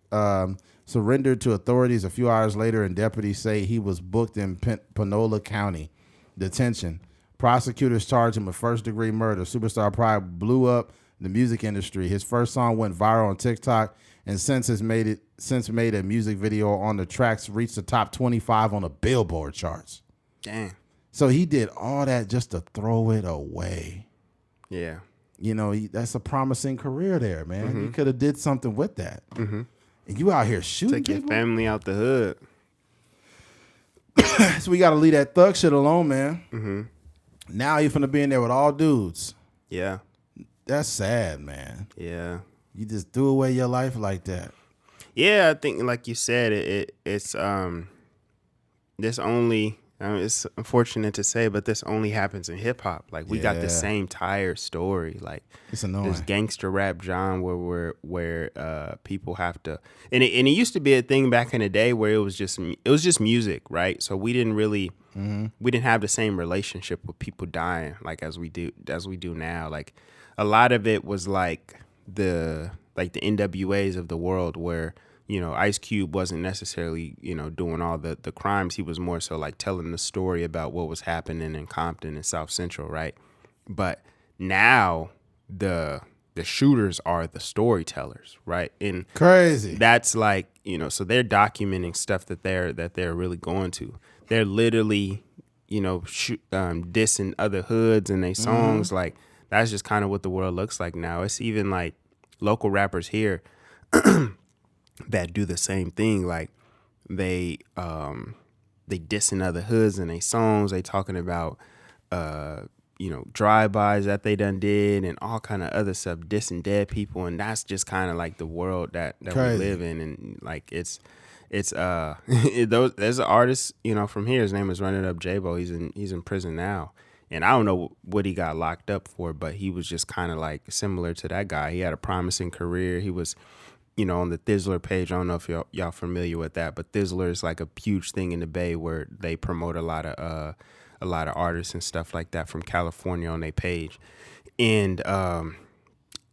surrendered to authorities a few hours later, and deputies say he was booked in Panola County detention. Prosecutors charged him with first-degree murder. Superstar Pride blew up the music industry. His first song went viral on TikTok, and since made a music video on the tracks reached the top 25 on the Billboard charts. Damn. So he did all that just to throw it away. Yeah. That's a promising career there, man. Mm-hmm. You could have did something with that. Mm-hmm. And you out here shooting Take your people? family out the hood. So we got to leave that thug shit alone, man. Mm-hmm. Now you're finna be in there with all dudes. Yeah. That's sad, man. Yeah. You just threw away your life like that. Yeah, I think like you said, it's this only it's unfortunate to say, but this only happens in hip hop. Like we got the same entire story. Like it's annoying. This gangster rap genre where people have to, and it used to be a thing back in the day where it was just music, right? So we didn't really we didn't have the same relationship with people dying like as we do now. Like a lot of it was like the NWAs of the world where, Ice Cube wasn't necessarily, doing all the crimes. He was more so like telling the story about what was happening in Compton and South Central, right? But now the shooters are the storytellers, right? And crazy. That's like, so they're documenting stuff that they're really going to. They're literally dissing other hoods and they songs. Like that's just kind of what the world looks like now. It's even like local rappers here that do the same thing. Like they dissing other hoods and they songs. They talking about drive-bys that they done did and all kind of other stuff, dissing dead people, and that's just kind of like the world that we live in. And like it's there's an artist from here. His name is Run It Up J-Bo. He's in prison now, and I don't know what he got locked up for, but he was just kind of like similar to that guy. He had a promising career. He was on the Thizzler page. I don't know if y'all familiar with that, but Thizzler is like a huge thing in the Bay where they promote a lot of artists and stuff like that from California on their page. And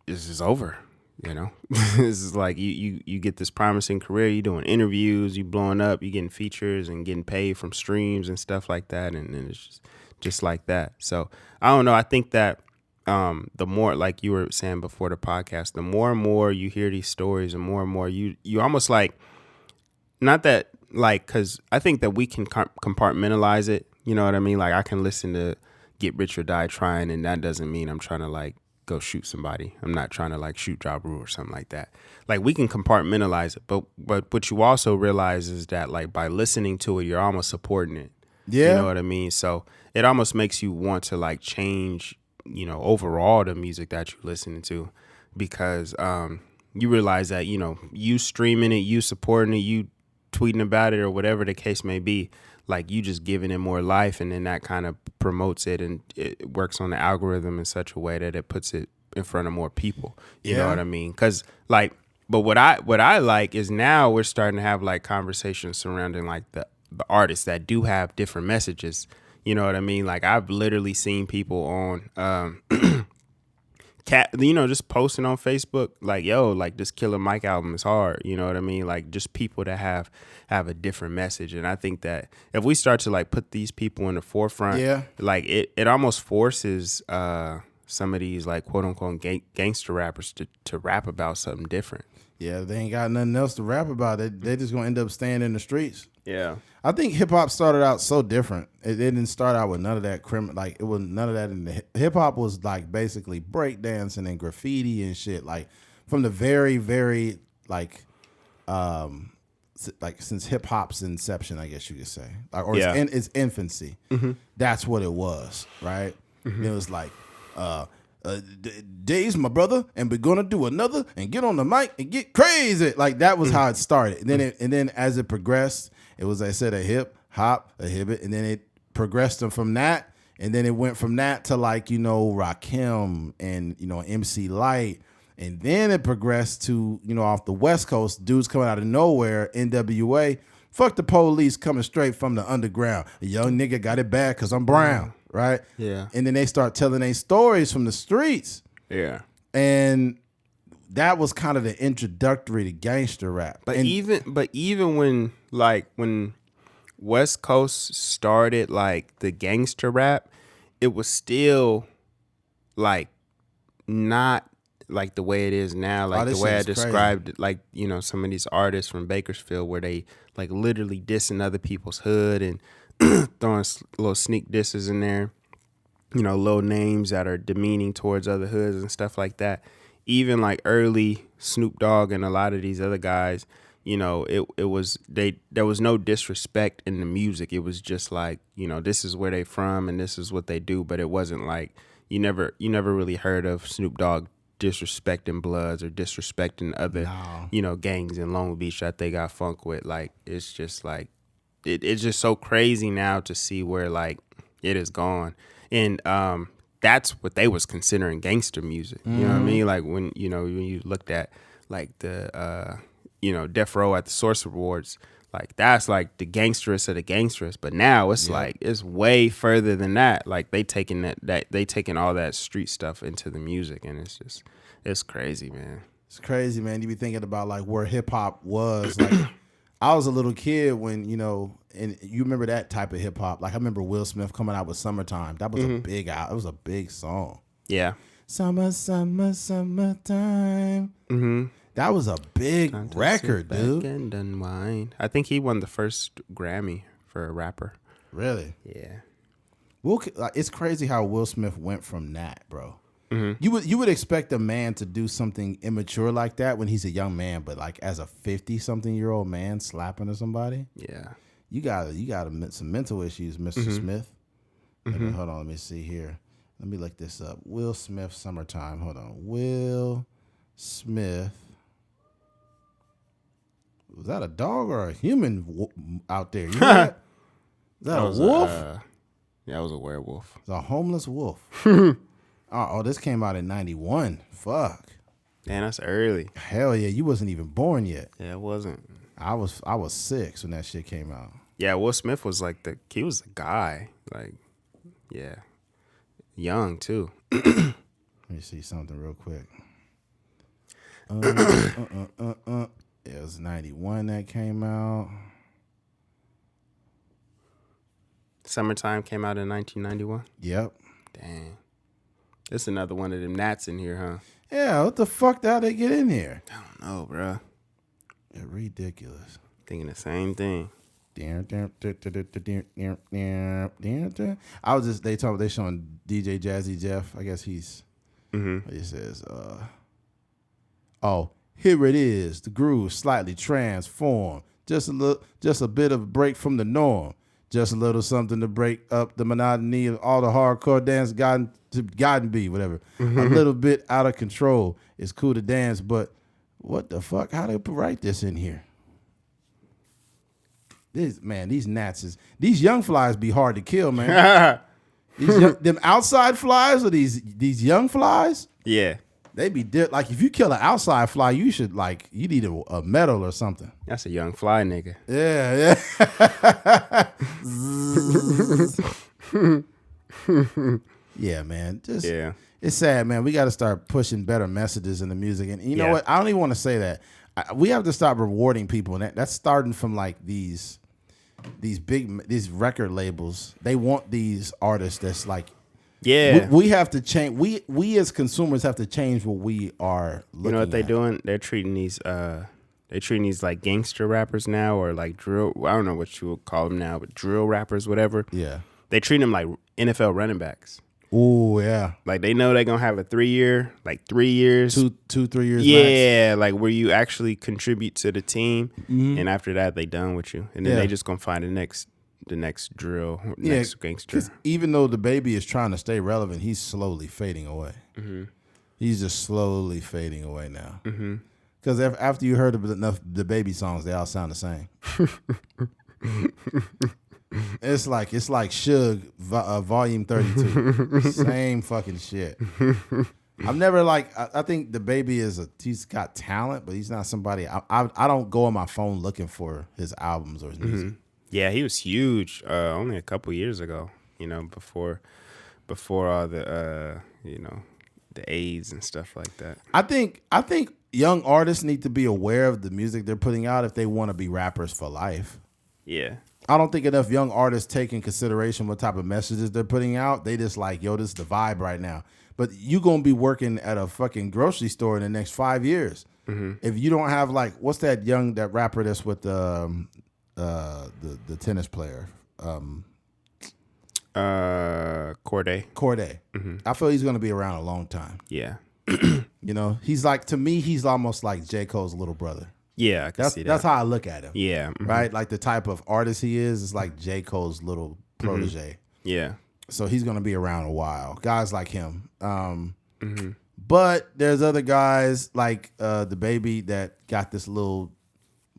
this is over, This is like you get this promising career, you doing interviews, you blowing up, you getting features and getting paid from streams and stuff like that, and it's just like that. So I don't know. I think that the more, like you were saying before the podcast, the more and more you hear these stories, and more you almost like, not that like, because I think that we can compartmentalize it. You know what I mean? Like I can listen to Get Rich or Die Trying, and that doesn't mean I'm trying to like go shoot somebody. I'm not trying to like shoot Ja Rule or something like that. Like we can compartmentalize it, but what you also realize is that like by listening to it, you're almost supporting it. Yeah. You know what I mean? So it almost makes you want to like change, overall the music that you're listening to, because you realize that, you streaming it, you supporting it, you tweeting about it or whatever the case may be, like you just giving it more life, and then that kind of promotes it, and it works on the algorithm in such a way that it puts it in front of more people. You know what I mean? Because like, but what I like is now we're starting to have like conversations surrounding like the artists that do have different messages. You know what I mean? Like I've literally seen people on just posting on Facebook like, yo, like this Killer Mike album is hard. You know what I mean? Like just people that have a different message. And I think that if we start to like put these people in the forefront, like it almost forces some of these like quote unquote gangster rappers to rap about something different. Yeah, they ain't got nothing else to rap about. They're just gonna end up staying in the streets. Yeah, I think hip hop started out so different. It didn't start out with none of that like it was none of that in the hip hop was like basically breakdancing and graffiti and shit. Like from the very, very like since hip hop's inception, I guess you could say, like, or its infancy. Mm-hmm. That's what it was, right? Mm-hmm. It was like, Days, my brother, and we're gonna do another and get on the mic and get crazy. Like that was how it started. And then as it progressed, it was, I said, a hip hop, a hibbit, and then it progressed them from that, and then it went from that to like Rakim and MC Lyte. And then it progressed to, off the West Coast, dudes coming out of nowhere, NWA. Fuck the police coming straight from the underground. A young nigga got it bad because I'm brown, right? Yeah. And then they start telling their stories from the streets. Yeah. And that was kind of the introductory to gangster rap. But even when West Coast started like the gangster rap, it was still like not like the way it is now, like the way I described it, like some of these artists from Bakersfield where they like literally dissing other people's hood and throwing little sneak disses in there, little names that are demeaning towards other hoods and stuff like that. Even like early Snoop Dogg and a lot of these other guys, there was no disrespect in the music. It was just like, this is where they from and this is what they do, but it wasn't like you never really heard of Snoop Dogg disrespecting Bloods or disrespecting other gangs in Long Beach that they got funk with. Like it's just like it's just so crazy now to see where like it is gone. And that's what they was considering gangster music. You know what I mean? Like when you looked at like the Death Row at the Source Awards, like that's like the gangsterest of the gangsterest. But now it's like it's way further than that. Like they taking all that street stuff into the music, and it's crazy, man. It's crazy, man. You be thinking about like where hip hop was. Like I was a little kid when and you remember that type of hip hop. Like I remember Will Smith coming out with Summertime. That was it was a big song. Yeah. Summertime. Mm-hmm. That was a big record, dude. And unwind. I think he won the first Grammy for a rapper. Really? Yeah. It's crazy how Will Smith went from that, bro. You would expect a man to do something immature like that when he's a young man, but like as a 50-something-year-old man slapping at somebody, you got some mental issues, Mr. Smith. Hold on, let me see here. Let me look this up. Will Smith, summertime. Hold on, Will Smith. Was that a dog or a human out there? You know that? Is that a wolf? Yeah, it was a werewolf. It's a homeless wolf. Oh, this came out in 91. Fuck. Man, that's early. Hell yeah, you wasn't even born yet. Yeah, it wasn't. I was 6 when that shit came out. Yeah, Will Smith was like he was a guy. Like, yeah. Young too. Let me see something real quick. It was 91 that came out. Summertime came out in 1991? Yep. Dang. There's another one of them gnats in here, huh? Yeah, what the fuck did they get in here? I don't know, bro. They're ridiculous. Thinking the same thing. I was just they showing DJ Jazzy Jeff. I guess he's he says, oh, here it is. The groove slightly transformed. Just a bit of a break from the norm. Just a little something to break up the monotony of all the hardcore dance gotten be, whatever. A little bit out of control. It's cool to dance, but what the fuck? How do they write this in here? These gnats these young flies be hard to kill, man. Them outside flies or these young flies? Yeah. They be like if you kill an outside fly, you need a medal or something. That's a young fly nigga. Yeah. Yeah, man. It's sad, man. We got to start pushing better messages in the music. And you know what? I don't even want to say that. We have to stop rewarding people. And that's starting from like these record labels. They want these artists that's like, we have to change. We as consumers have to change what we are looking at. You know what they're doing? They're treating these like gangster rappers now, or like drill. I don't know what you would call them now, but drill rappers, whatever. Yeah. They treat them like NFL running backs. Oh yeah. Like they know they're gonna have a 3 year, like 3 years, 3 years. Yeah, max. Like where you actually contribute to the team, and after that they done with you, and then they just gonna find the next drill, next gangster. Even though the baby is trying to stay relevant, he's slowly fading away. He's just slowly fading away now. Because after you heard enough the baby songs, they all sound the same. It's like Suge Volume 32, same fucking shit. I've never I think the baby he's got talent, but he's not somebody. I don't go on my phone looking for his albums or his music. Yeah, he was huge only a couple years ago, before all the the AIDS and stuff like that. I think young artists need to be aware of the music they're putting out if they want to be rappers for life. Yeah. I don't think enough young artists take in consideration what type of messages they're putting out. They just like, yo, this is the vibe right now. But you going to be working at a fucking grocery store in the next 5 years. If you don't have what's that rapper that's with the tennis player? Corday. I feel he's going to be around a long time. Yeah. He's like, to me, he's almost like J. Cole's little brother. Yeah, I can see that. That's how I look at him. Yeah. Right? Like the type of artist he is like J. Cole's little protege. Yeah. So he's going to be around a while. Guys like him. But there's other guys like the baby that got this little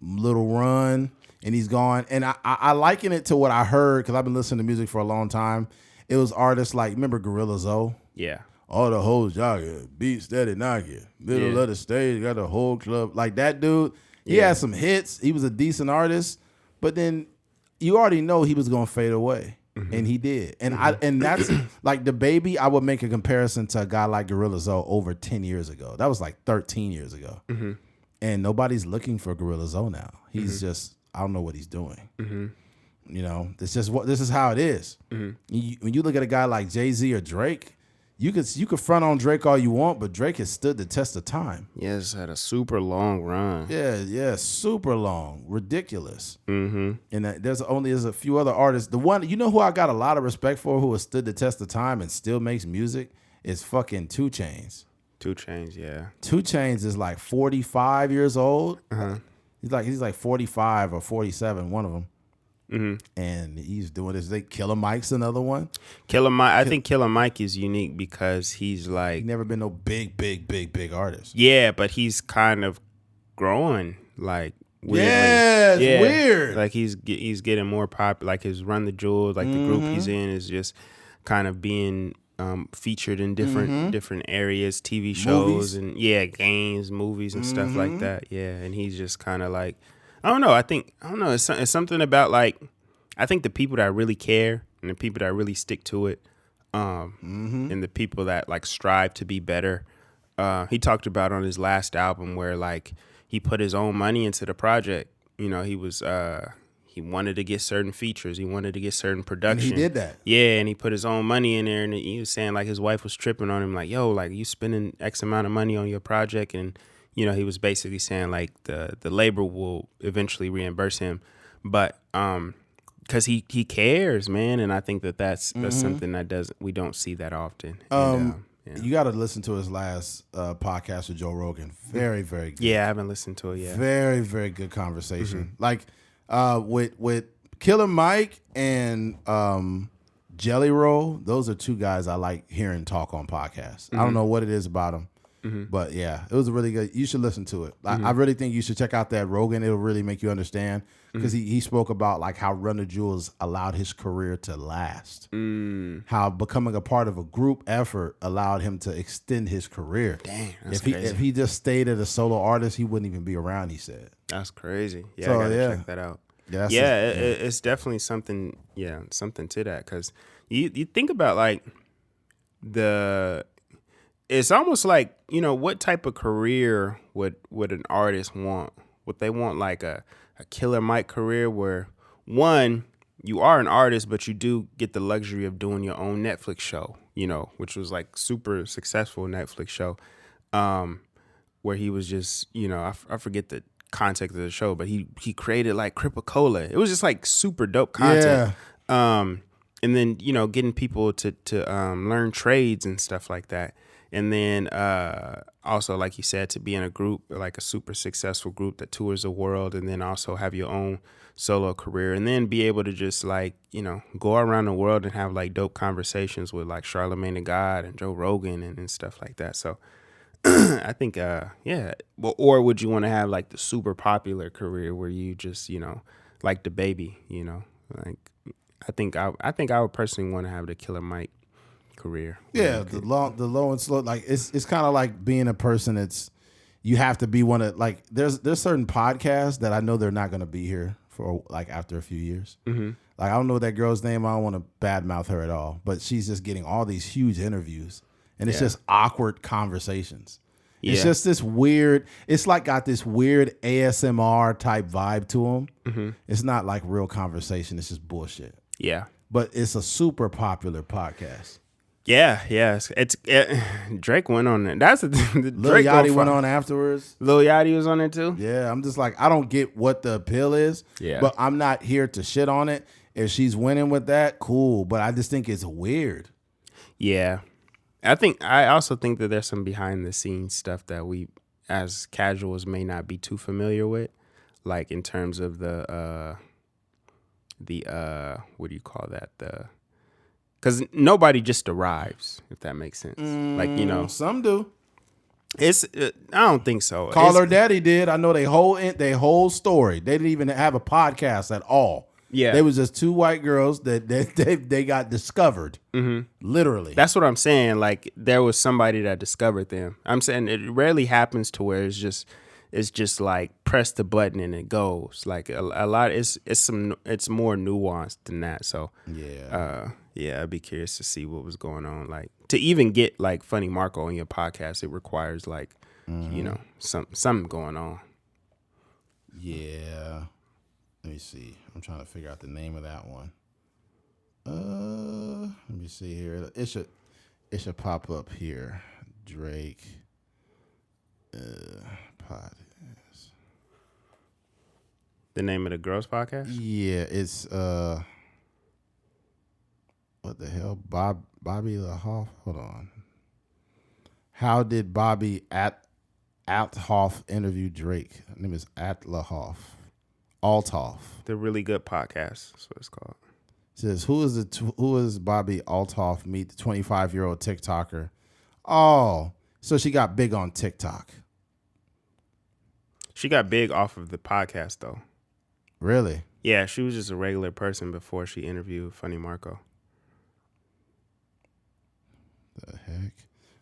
run and he's gone. And I liken it to what I heard because I've been listening to music for a long time. It was artists like, remember Gorilla Zoe? Yeah. All the hoes jogging, beat steady knocking, middle of the stage, got the whole club. Like that dude, he had some hits. He was a decent artist, but then you already know he was gonna fade away, and he did. And and that's like the baby. I would make a comparison to a guy like Gorilla Zoe over 10 years ago. That was like 13 years ago, and nobody's looking for Gorilla Zoe now. He's just, I don't know what he's doing. It's just this is how it is. When you look at a guy like Jay-Z or Drake. you could front on Drake all you want, but Drake has stood the test of time. Yeah, it's had a super long run. Yeah, super long, ridiculous. Mm-hmm. And there's a few other artists. The one, you know, who I got a lot of respect for, who has stood the test of time and still makes music, is fucking 2 Chainz. 2 Chainz, yeah. 2 Chainz is like 45 years old. He's like 45 or 47, one of them. Mm-hmm. And he's doing this. Killer Mike's another one. Killer Mike. I think Killer Mike is unique because he's like never been no big artist. Yeah, but he's kind of growing like weirdly. Yeah, it's weird. Like he's getting more popular. Like his Run the Jewels, like the group he's in is just kind of being featured in different areas, TV shows, movies. And games, movies, and stuff like that. Yeah, and he's just kind of like. I don't know. It's something about like, I think the people that really care and the people that really stick to it, and the people that like strive to be better. He talked about on his last album where like he put his own money into the project. You know, he wanted to get certain features. He wanted to get certain production. And he did that. Yeah, and he put his own money in there, and he was saying like his wife was tripping on him like, yo, like you spending X amount of money on your project. And you know, he was basically saying like the labor will eventually reimburse him, but because he cares, man, and I think that's something that we don't see that often. You got to listen to his last podcast with Joe Rogan. Very, very good. Yeah, I haven't listened to it yet. Very, very good conversation. Like with Killer Mike and Jelly Roll, those are 2 guys I like hearing talk on podcasts. I don't know what it is about them. But yeah, it was a really good. You should listen to it. I really think you should check out that Rogan. It'll really make you understand because he spoke about like how Run the Jewels allowed his career to last. How becoming a part of a group effort allowed him to extend his career. Dang, that's crazy. If he just stayed as a solo artist, he wouldn't even be around. He said. That's crazy. Yeah, I gotta check that out. It's definitely something. Yeah, something to that because you think about like it's almost like, you know, what type of career would an artist want? Would they want like a Killer Mike career where, one, you are an artist, but you do get the luxury of doing your own Netflix show, you know, which was like super successful Netflix show, where he was just, you know, I forget the context of the show, but he created like Cripa-Cola. It was just like super dope content. Yeah. And then, you know, getting people to learn trades and stuff like that. And then also, like you said, to be in a group, like a super successful group that tours the world, and then also have your own solo career, and then be able to just like, you know, go around the world and have like dope conversations with like Charlamagne the God and Joe Rogan and stuff like that. So I think, well, or would you want to have like the super popular career where you just, you know, like the Baby, you know, like I think I would personally want to have the Killer Mike career. Yeah, the low and slow. Like it's kind of like being a person that's you have to be one of like there's certain podcasts that I know they're not going to be here for like after a few years. Like I don't know that girl's name. I don't want to badmouth her at all, but she's just getting all these huge interviews, and it's just awkward conversations. It's just this weird. It's like got this weird ASMR type vibe to them. It's not like real conversation. It's just bullshit. Yeah, but it's a super popular podcast. Yeah. Drake went on it. That's Lil Yachty went on afterwards. Lil Yachty was on it too. Yeah, I'm just like I don't get what the appeal is. Yeah, but I'm not here to shit on it. If she's winning with that, cool. But I just think it's weird. Yeah, I also think that there's some behind the scenes stuff that we, as casuals, may not be too familiar with, like in terms of the what do you call that because nobody just arrives, if that makes sense. Like, you know, some do. It's I don't think so. Call Her Daddy did. I know they whole story. They didn't even have a podcast at all. Yeah, they was just 2 white girls that they got discovered. Literally, that's what I'm saying. Like there was somebody that discovered them. I'm saying it rarely happens to where it's just like press the button and it goes. Like a lot. It's more nuanced than that. So yeah, I'd be curious to see what was going on. Like to even get like Funny Marco on your podcast, it requires like you know something going on. Yeah, let me see. I'm trying to figure out the name of that one. Let me see here. It should pop up here. Drake pod. The name of the girls podcast? Yeah, it's what the hell? Bobby LaHoff? Hold on. How did Bobby Althoff interview Drake? Her name is Althoff. The Really Good Podcast. That's what it's called. It says, who is Bobby Althoff meet the 25-year-old TikToker? Oh, so she got big on TikTok. She got big off of the podcast, though. Really? Yeah, she was just a regular person before she interviewed Funny Marco. The heck?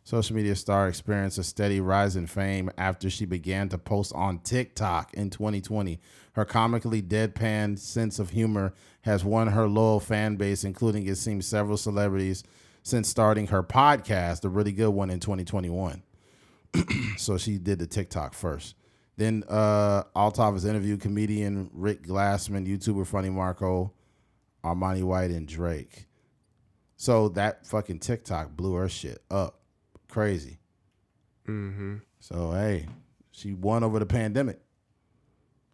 Social media star experienced a steady rise in fame after she began to post on TikTok in 2020. Her comically deadpan sense of humor has won her loyal fan base, including, it seems, several celebrities since starting her podcast, a really good one, in 2021. So she did the TikTok first. Then Althoff has interviewed comedian Rick Glassman, YouTuber Funny Marco, Armani White, and Drake. So that fucking TikTok blew her shit up. Crazy. Mm-hmm. So, hey, she won over the pandemic.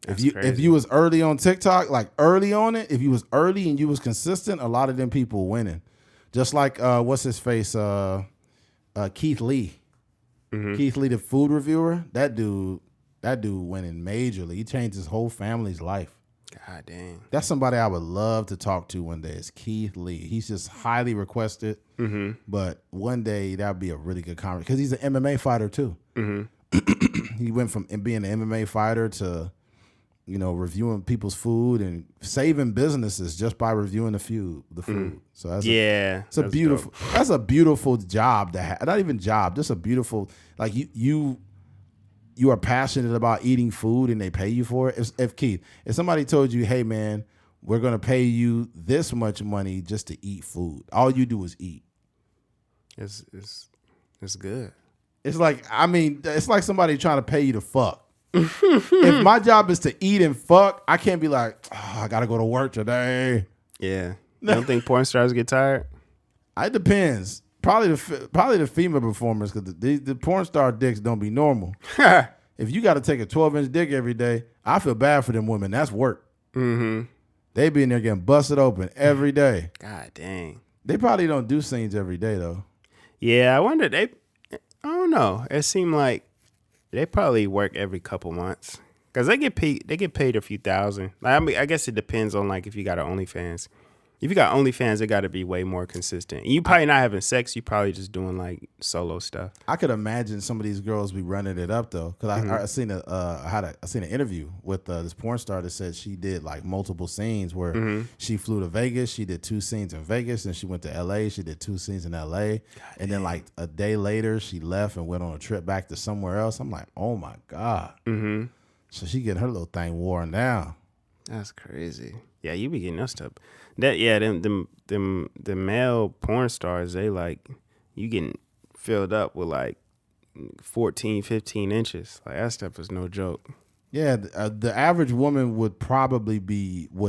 That's If you was early on TikTok, like early on it, if you was early and you was consistent, a lot of them people winning. Just like what's his face, Keith Lee. Mm-hmm. Keith Lee, the food reviewer. That dude winning majorly. He changed his whole family's life. God dang. That's somebody I would love to talk to one day. Is Keith Lee. He's just highly requested. Mm-hmm. But one day that would be a really good conversation because he's an MMA fighter too. Mm-hmm. He went from being an MMA fighter to, reviewing people's food and saving businesses just by reviewing the food. So that's a beautiful job to have. Not even job, just a beautiful, like you are passionate about eating food and they pay you for it. If somebody told you, hey man, we're going to pay you this much money just to eat food. All you do is eat. It's good. It's like somebody trying to pay you to fuck. If my job is to eat and fuck, I can't be like, I got to go to work today. Yeah. You don't think porn stars get tired? It depends. Probably the female performers, because the porn star dicks don't be normal. If you got to take a 12-inch dick every day, I feel bad for them women. That's work. Mm-hmm. They be in there getting busted open every day. God dang. They probably don't do scenes every day though. Yeah, I wonder. I don't know. It seemed like they probably work every couple months because they get paid a few thousand. I guess it depends on like if you got an OnlyFans. If you got OnlyFans, it got to be way more consistent. You probably not having sex. You probably just doing like solo stuff. I could imagine some of these girls be running it up though, because I seen an interview with this porn star that said she did like multiple scenes where she flew to Vegas. She did 2 scenes in Vegas, and she went to LA. She did 2 scenes in LA, and then like a day later she left and went on a trip back to somewhere else. I'm like, oh my god. Mm-hmm. So she getting her little thing worn down. That's crazy. Yeah, you be getting that stuff. The male porn stars, they like, you getting filled up with like 14, 15 inches. Like that stuff is no joke. Yeah, the average woman would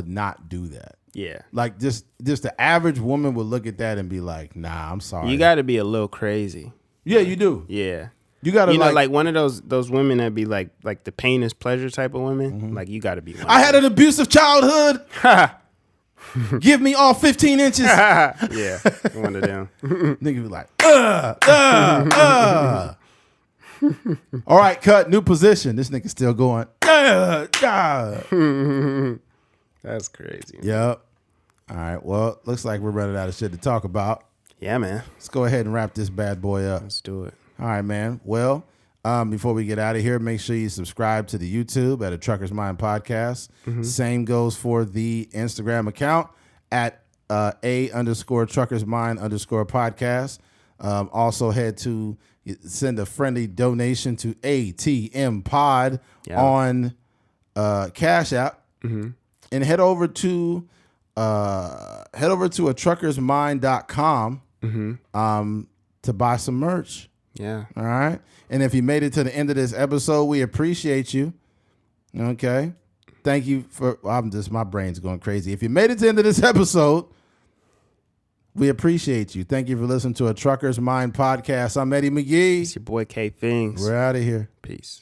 not do that. Yeah. Like just the average woman would look at that and be like, nah, I'm sorry. You got to be a little crazy. Yeah, you do. Yeah. You gotta like one of those women that be like the pain is pleasure type of women. Mm-hmm. Like you gotta be one. I had an abusive childhood. Give me all 15 inches. Yeah, one of them. Nigga be like, All right, cut. New position. This nigga still going. That's crazy. Yep. All right. Well, looks like we're running out of shit to talk about. Yeah, man. Let's go ahead and wrap this bad boy up. Let's do it. All right, man. Well, before we get out of here, make sure you subscribe to the YouTube at A Trucker's Mind Podcast. Mm-hmm. Same goes for the Instagram account at _Trucker's Mind _podcast. Also send a friendly donation to ATMPOD on Cash App. Mm-hmm. And head over to atruckersmind.com to buy some merch. Yeah. All right. And if you made it to the end of this episode, we appreciate you. Okay. Thank you for, my brain's going crazy. If you made it to the end of this episode, We appreciate you. Thank you for listening to a Trucker's Mind podcast. I'm Eddie McGee. It's your boy K Things. We're out of here. Peace.